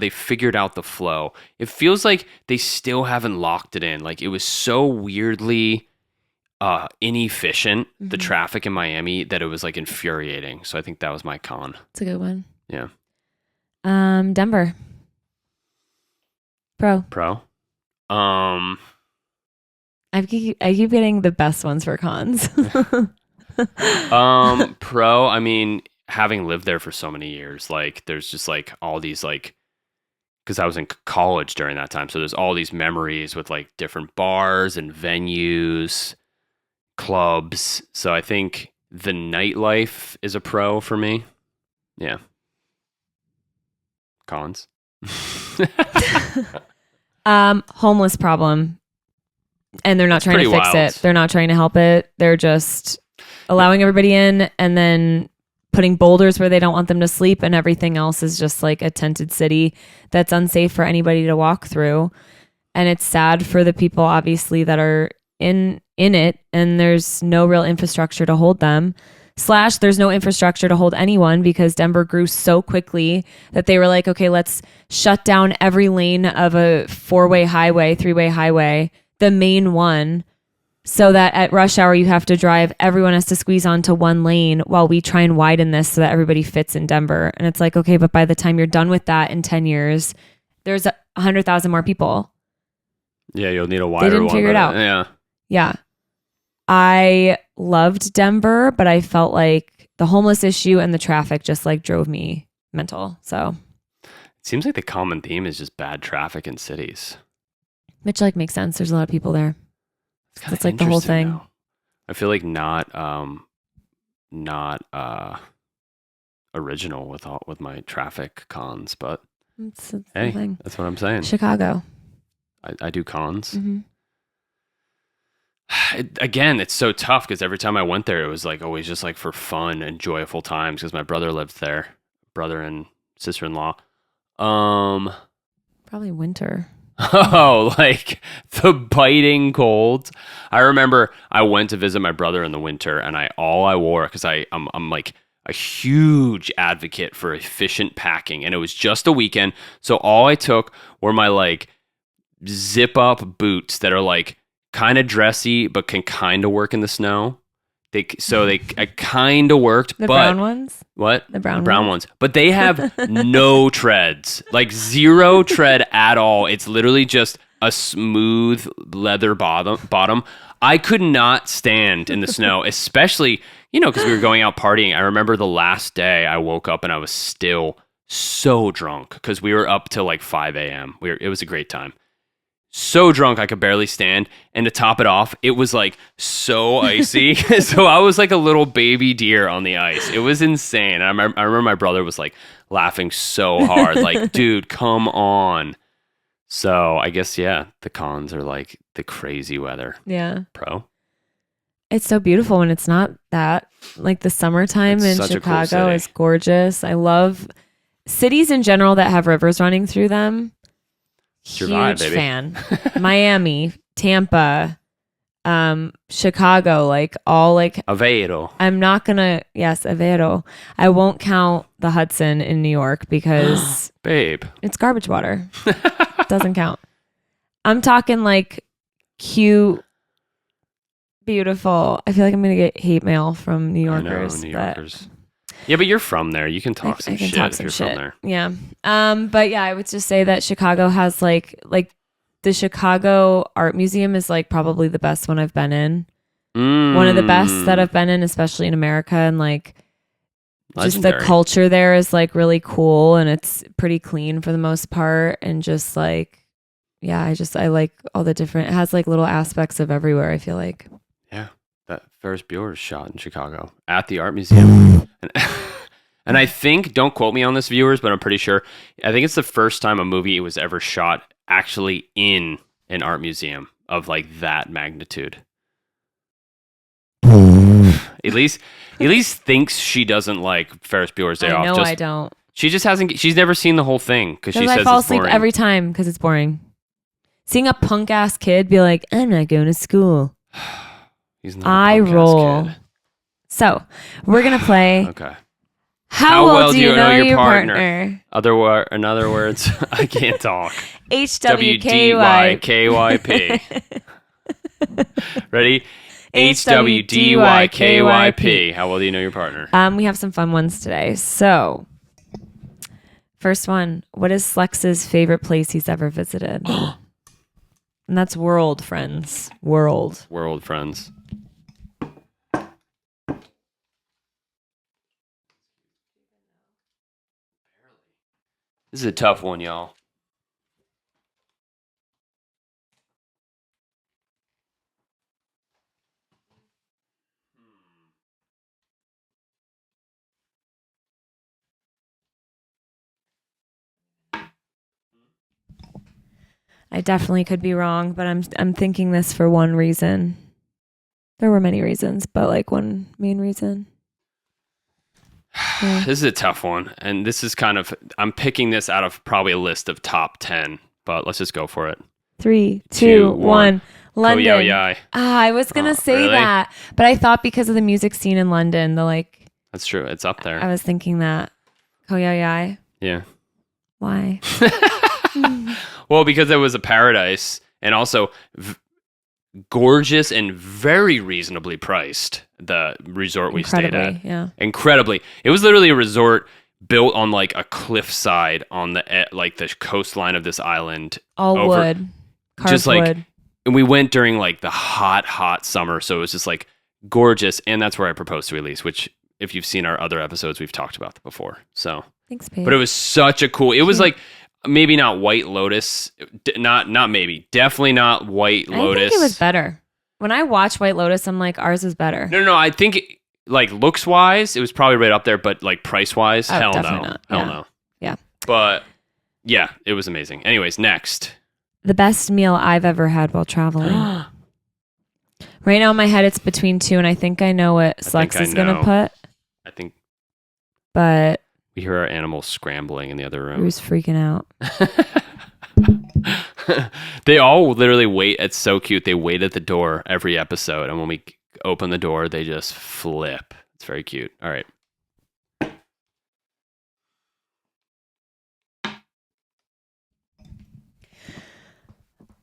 figured out the flow. It feels like they still haven't locked it in. Like it was so weirdly inefficient, the traffic in Miami, that it was like infuriating. So I think that was my con. It's a good one. Yeah. Denver. Pro. I keep getting the best ones for cons. Pro, I mean, having lived there for so many years, like there's just like all these like, because I was in college during that time, so there's all these memories with like different bars and venues, clubs. So I think the nightlife is a pro for me. Yeah. Cons. Homeless problem. And they're not trying to fix it. They're not trying to help it. They're just allowing everybody in and then putting boulders where they don't want them to sleep, and everything else is just like a tented city that's unsafe for anybody to walk through. And it's sad for the people obviously that are in it, and there's no real infrastructure to hold them. / there's no infrastructure to hold anyone because Denver grew so quickly that they were like, okay, let's shut down every lane of a 4-way highway, 3-way highway, the main one, so that at rush hour you have to drive, everyone has to squeeze onto one lane while we try and widen this so that everybody fits in Denver. And it's like, okay, but by the time you're done with that in 10 years, there's 100,000 more people. Yeah, you'll need a wider one. They didn't figure it out. Yeah. I loved Denver, but I felt like the homeless issue and the traffic just like drove me mental. So it seems like the common theme is just bad traffic in cities. Which like makes sense. There's a lot of people there. It's like the whole thing. Though. I feel like not original with my traffic cons, but it's hey, that's what I'm saying. Chicago. I do cons. Again, it's so tough because every time I went there, it was like always just like for fun and joyful times because my brother lived there, brother and sister-in-law. Probably winter. Oh, like the biting cold. I remember I went to visit my brother in the winter, and all I wore, because I'm like a huge advocate for efficient packing, and it was just a weekend, so all I took were my like zip up boots that are like kind of dressy but can kind of work in the snow. They kind of worked, The but brown ones? what? The brown ones. But they have no treads, like zero tread at all. It's literally just a smooth leather bottom. I could not stand in the snow, especially, because we were going out partying. I remember the last day I woke up and I was still so drunk because we were up till like 5 a.m. It was a great time. So drunk I could barely stand, and to top it off, it was like so icy. So I was like a little baby deer on the ice. It was insane. I remember my brother was like laughing so hard, like, dude, come on. So I guess, yeah, the cons are like the crazy weather. Yeah. Pro. It's so beautiful when it's not that. Like the summertime in Chicago is gorgeous. I love cities in general that have rivers running through them. Huge fan. Miami, Tampa, Chicago, like all like Aveiro. I'm not gonna Aveiro. I won't count the Hudson in New York because babe, it's garbage water. Doesn't count. I'm talking like cute, beautiful. I feel like I'm gonna get hate mail from New Yorkers. I know, New Yorkers. Yeah, but you're from there. You can talk some shit if you're from there. Yeah. But yeah, I would just say that Chicago has like the Chicago Art Museum is like probably the best one I've been in. One of the best that I've been in, especially in America, and like Legendary. Just the culture there is like really cool, and it's pretty clean for the most part, and just like I like all the different. It has like little aspects of everywhere. I feel like. Yeah. That Ferris Bueller is shot in Chicago at the art museum. And I think, don't quote me on this, viewers, but I'm pretty sure, I think it's the first time a movie was ever shot actually in an art museum of like that magnitude. Elise thinks she doesn't like Ferris Bueller's Day Off. No, I don't. She just hasn't, she's never seen the whole thing because she says I fall it's asleep boring. every time because it's boring. Seeing a punk ass kid be like, I'm not going to school. He's not a punk roll. Kid. So we're gonna play. Okay. How well do you know your partner? In other words, I can't talk. HWDYKYP. Ready? HWDYKYP. How well do you know your partner? We have some fun ones today. So, first one. What is Slex's favorite place he's ever visited? And that's world, friends. World, friends. This is a tough one, y'all. I definitely could be wrong, but I'm thinking this for one reason. There were many reasons, but like one main reason. Yeah. This is a tough one, and this is I'm picking this out of probably a list of top 10, but let's just go for it. 3, 2, 1. London. Koyoyai. I was gonna say really? that, but I thought because of the music scene in London, That's true. It's up there. I was thinking that. Koyoyai. Yeah. Why? Well, because it was a paradise, and also gorgeous and very reasonably priced. The resort we stayed at. Yeah. Incredibly. It was literally a resort built on like a cliffside on the coastline of this island. All wood. Carved just like wood. And we went during like the hot summer, so it was just like gorgeous, and that's where I proposed to Elyse, which if you've seen our other episodes, we've talked about that before. So thanks, babe. But it was such a cool. It was like maybe not White Lotus, not maybe, definitely not White Lotus. I think it was better. When I watch White Lotus, I'm like, ours is better. No. I think like looks wise, it was probably right up there, but like price wise, hell no, not. Hell no. Yeah. But yeah, it was amazing. Anyways, next. The best meal I've ever had while traveling. Right now in my head, it's between two, and I think I know what Slex is going to put. I think. But We hear our animals scrambling in the other He room. was freaking out. They all literally wait. It's so cute. They wait at the door every episode, and when we open the door, they just flip. It's very cute. All right.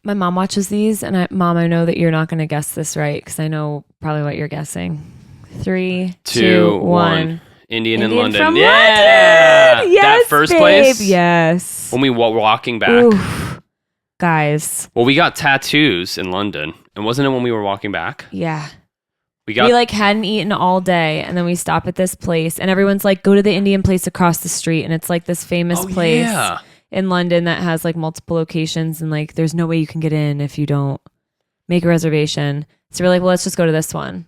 My mom watches these, and Mom, I know that you're not going to guess this right because I know probably what you're guessing. 3, 2, 1. Indian in London. From Yeah. London! Yes, that first babe. place. Yes. When we were walking back. Oof. Guys. Well, we got tattoos in London, and wasn't it when we were walking back? Yeah. We like hadn't eaten all day, and then we stop at this place, and everyone's like, go to the Indian place across the street, and it's like this famous place in London that has like multiple locations, and like there's no way you can get in if you don't make a reservation. So we're like, well, let's just go to this one.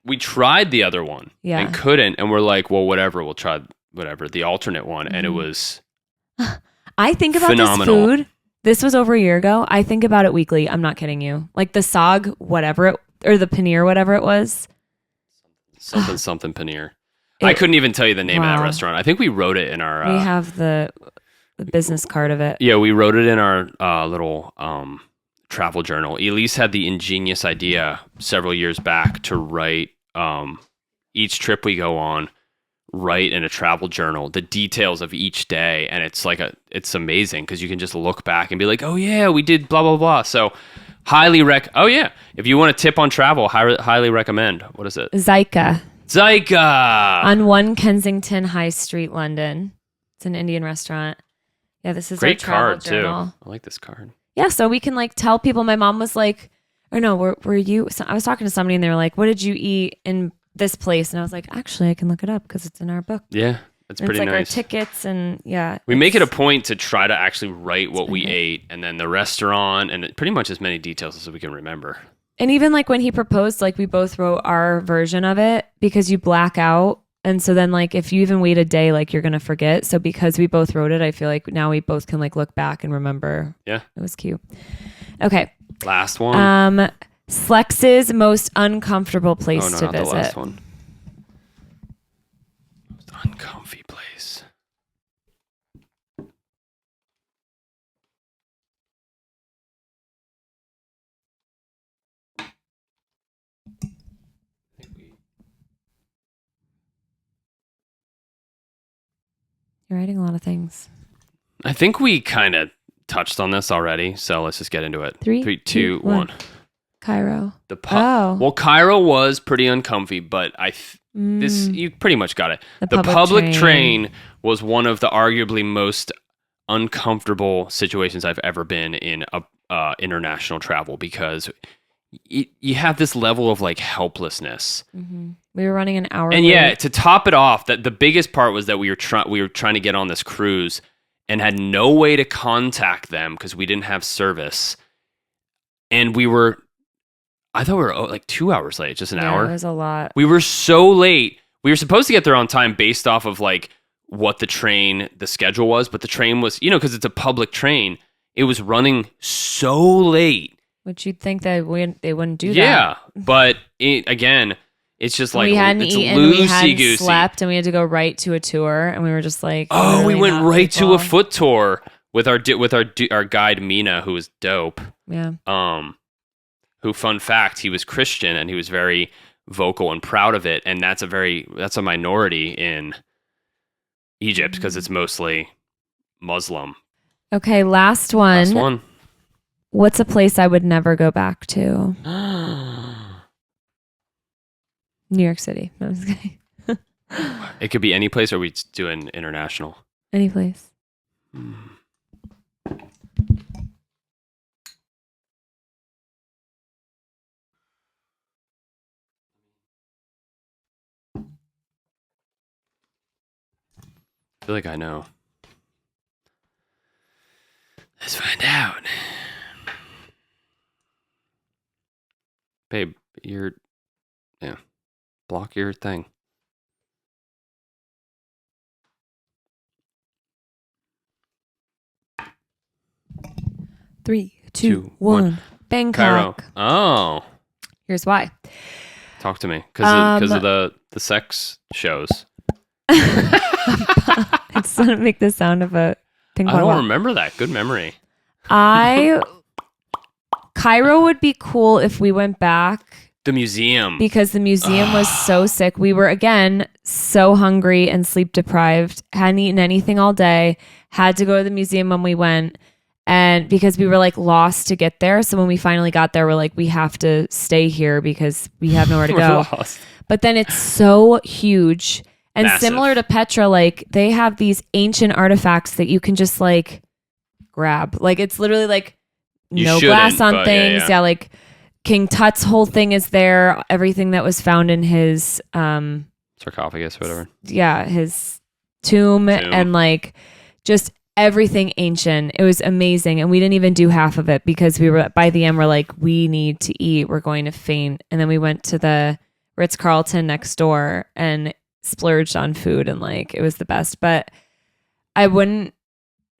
We tried the other one and couldn't, and we're like, well, whatever, we'll try whatever, the alternate one, and it was I think about phenomenal. this food. This was over a year ago. I think about it weekly. I'm not kidding you. Like the sag, whatever it, or the paneer, whatever it was. Something paneer. I couldn't even tell you the name of that restaurant. I think we wrote it in our... we have the business card of it. Yeah, we wrote it in our little travel journal. Elyse had the ingenious idea several years back to write each trip we go on, write in a travel journal the details of each day, and it's amazing because you can just look back and be like, oh yeah, we did blah blah blah. So if you want a tip on travel, highly recommend. What is it? Zyka on 1 Kensington High Street, London. It's an Indian restaurant. Yeah, this is great our travel card journal. too. I like this card. Yeah, so we can like tell people. My mom was like, or no, were you? So I was talking to somebody and they were like, what did you eat in this place? And I was like, actually, I can look it up because it's in our book. Yeah, it's pretty like nice. Our tickets and we make it a point to try to actually write what we ate and then the restaurant and pretty much as many details as we can remember. And even like when he proposed, like we both wrote our version of it because you black out. And so then like if you even wait a day, like you're going to forget. So because we both wrote it, I feel like now we both can like look back and remember. Yeah. It was cute. Okay. Last one. Slex's most uncomfortable place to visit. The last one. Most uncomfy place. You're writing a lot of things. I think we kind of touched on this already, so let's just get into it. 3, 2, 1. Cairo. Well, Cairo was pretty uncomfy, but you pretty much got it. The public train was one of the arguably most uncomfortable situations I've ever been in international travel because you have this level of like helplessness. Mm-hmm. We were running an hour. And late. To top it off, that the biggest part was that we were trying to get on this cruise and had no way to contact them because we didn't have service. And I thought we were like 2 hours late, just an hour. It was a lot. We were so late. We were supposed to get there on time based off of like what the schedule was, but the train was, because it's a public train, it was running so late. Which you'd think that they wouldn't do that. Yeah, but again, it's just like we hadn't eaten, we hadn't slept, and we had to go right to a tour, and we were just like, we went right to a foot tour with our guide Mina, who was dope. Yeah. Who, fun fact, he was Christian and he was very vocal and proud of it, and that's a minority in Egypt because it's mostly Muslim. Okay, last one. What's a place I would never go back to? New York City. No, I'm just kidding. It could be any place, or we doing international? Any place. I feel like I know. Let's find out. Babe, block your thing. Three, two, one. Bangkok. Cairo. Oh. Here's why. Talk to me. Because of the sex shows. I just want to make the sound of a ping pong I don't ball. remember that. Good memory. Cairo would be cool if we went back. The museum. Because the museum was so sick. We were, again, so hungry and sleep deprived. Hadn't eaten anything all day. Had to go to the museum when we went. And because we were like lost to get there. So when we finally got there, we're like, we have to stay here because we have nowhere to go. Lost. But then it's so huge. And Massive. similar to Petra, like they have these ancient artifacts that you can just like grab. Like it's literally like no glass on things. Yeah, like King Tut's whole thing is there. Everything that was found in his sarcophagus, whatever. Yeah, his tomb. And like just everything ancient. It was amazing. And we didn't even do half of it because we were by the end we're like, we need to eat. We're going to faint. And then we went to the Ritz-Carlton next door and splurged on food and like it was the best. But I would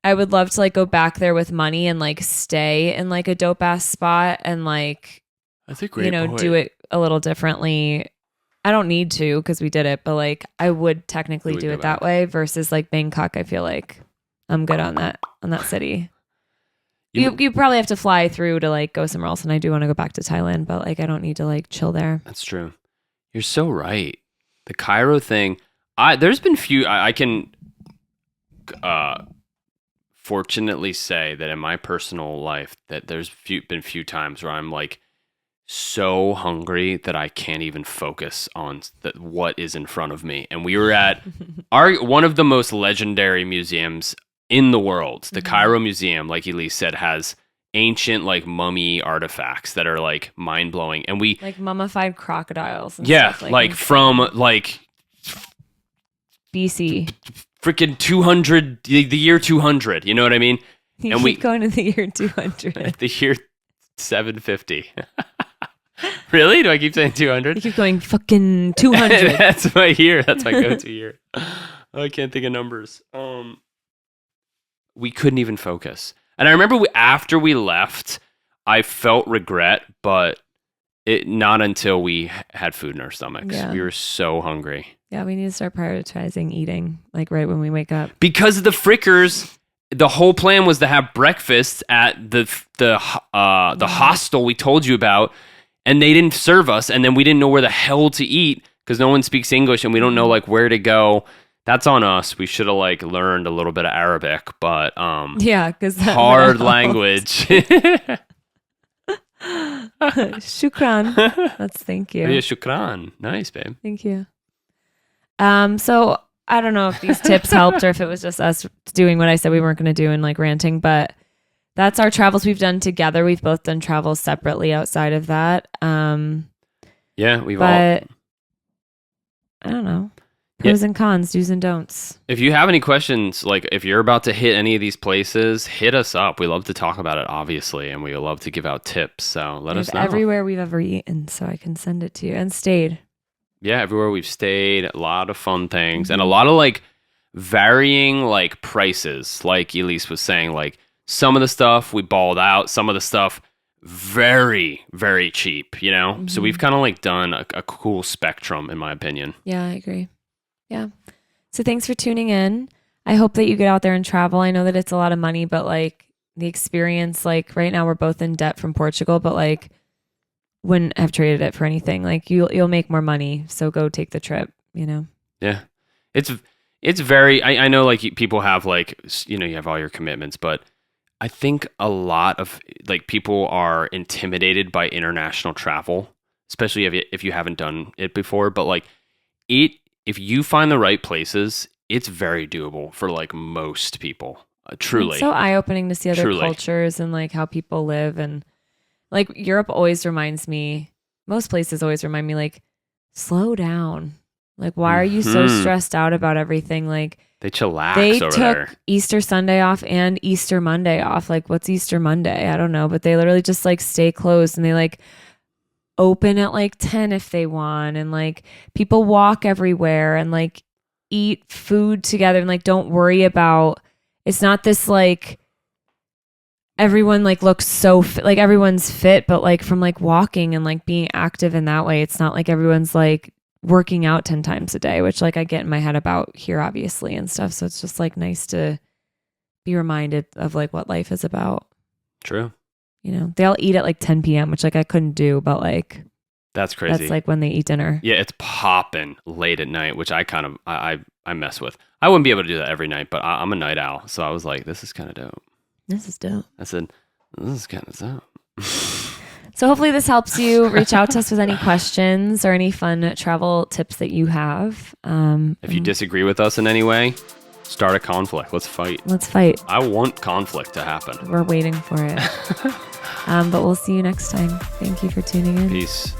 love to like go back there with money and like stay in like a dope ass spot and like that's a great point. do it a little differently. I don't need to because we did it, but like I would technically do it that way versus like Bangkok. I feel like I'm good on that city. You probably have to fly through to like go somewhere else, and I do want to go back to Thailand, but like I don't need to like chill there. That's true. You're so right. The Cairo thing. There's been few. I can fortunately say that in my personal life that there's been few times where I'm like so hungry that I can't even focus on what is in front of me. And we were at one of the most legendary museums in the world. The Cairo Museum, like Elyse said, has ancient like mummy artifacts that are like mind blowing, and we like mummified crocodiles. And yeah, stuff, like from like BC, freaking 200, the year 200. You know what I mean? And we going to the year 200. The year 750. Really? Do I keep saying 200? You keep going fucking 200. That's my year. That's my go-to year. I can't think of numbers. We couldn't even focus. And I remember after we left, I felt regret, but not until we had food in our stomachs. Yeah. We were so hungry. Yeah, we need to start prioritizing eating, like right when we wake up. Because of the frickers, the whole plan was to have breakfast at the hostel we told you about, and they didn't serve us, and then we didn't know where the hell to eat because no one speaks English, and we don't know like where to go. That's on us. We should have like learned a little bit of Arabic, but yeah, because hard language. Shukran. That's thank you. Yeah, shukran. Nice, babe. Thank you. So I don't know if these tips helped or if it was just us doing what I said we weren't going to do and like ranting, but that's our travels we've done together. We've both done travels separately outside of that. Yeah, we've all. I don't know. Pros and cons, do's and don'ts. If you have any questions, like if you're about to hit any of these places, hit us up. We love to talk about it, obviously, and we love to give out tips. So let us know. Everywhere we've ever eaten, so I can send it to you and stayed. Yeah, everywhere we've stayed, a lot of fun things and a lot of like varying like prices. Like Elyse was saying, like some of the stuff we balled out, some of the stuff very, very cheap, you know? So we've kind of like done a cool spectrum, in my opinion. Yeah, I agree. Yeah. So thanks for tuning in. I hope that you get out there and travel. I know that it's a lot of money, but like the experience, like right now we're both in debt from Portugal, but like wouldn't have traded it for anything. Like you'll make more money. So go take the trip, you know? Yeah. It's very, I know like people have like, you know, you have all your commitments, but I think a lot of like people are intimidated by international travel, especially if you haven't done it before, but like if you find the right places, it's very doable for like most people. Truly. It's so eye-opening to see other cultures and like how people live. And like Europe always reminds me, most places always remind me like, slow down. Like, why are you so stressed out about everything? Like they chillax they over took there. Easter Sunday off and Easter Monday off. Like what's Easter Monday? I don't know, but they literally just like stay closed and they like open at like 10 if they want, and like people walk everywhere and like eat food together and like don't worry about, it's not this like everyone like looks so fit, like everyone's fit, but like from like walking and like being active in that way, it's not like everyone's like working out 10 times a day, which like I get in my head about here, obviously, and stuff. So it's just like nice to be reminded of like what life is about. True. You know, they all eat at like 10 p.m., which like I couldn't do, but like that's crazy. That's like when they eat dinner. Yeah, it's popping late at night, which I kind of I mess with. I wouldn't be able to do that every night, but I'm a night owl, so I was like, this is kind of dope. This is dope. I said, this is kind of dope. So hopefully this helps you. Reach out to us with any questions or any fun travel tips that you have. If you disagree with us in any way, start a conflict. Let's fight. Let's fight. I want conflict to happen. We're waiting for it. But we'll see you next time. Thank you for tuning in. Peace.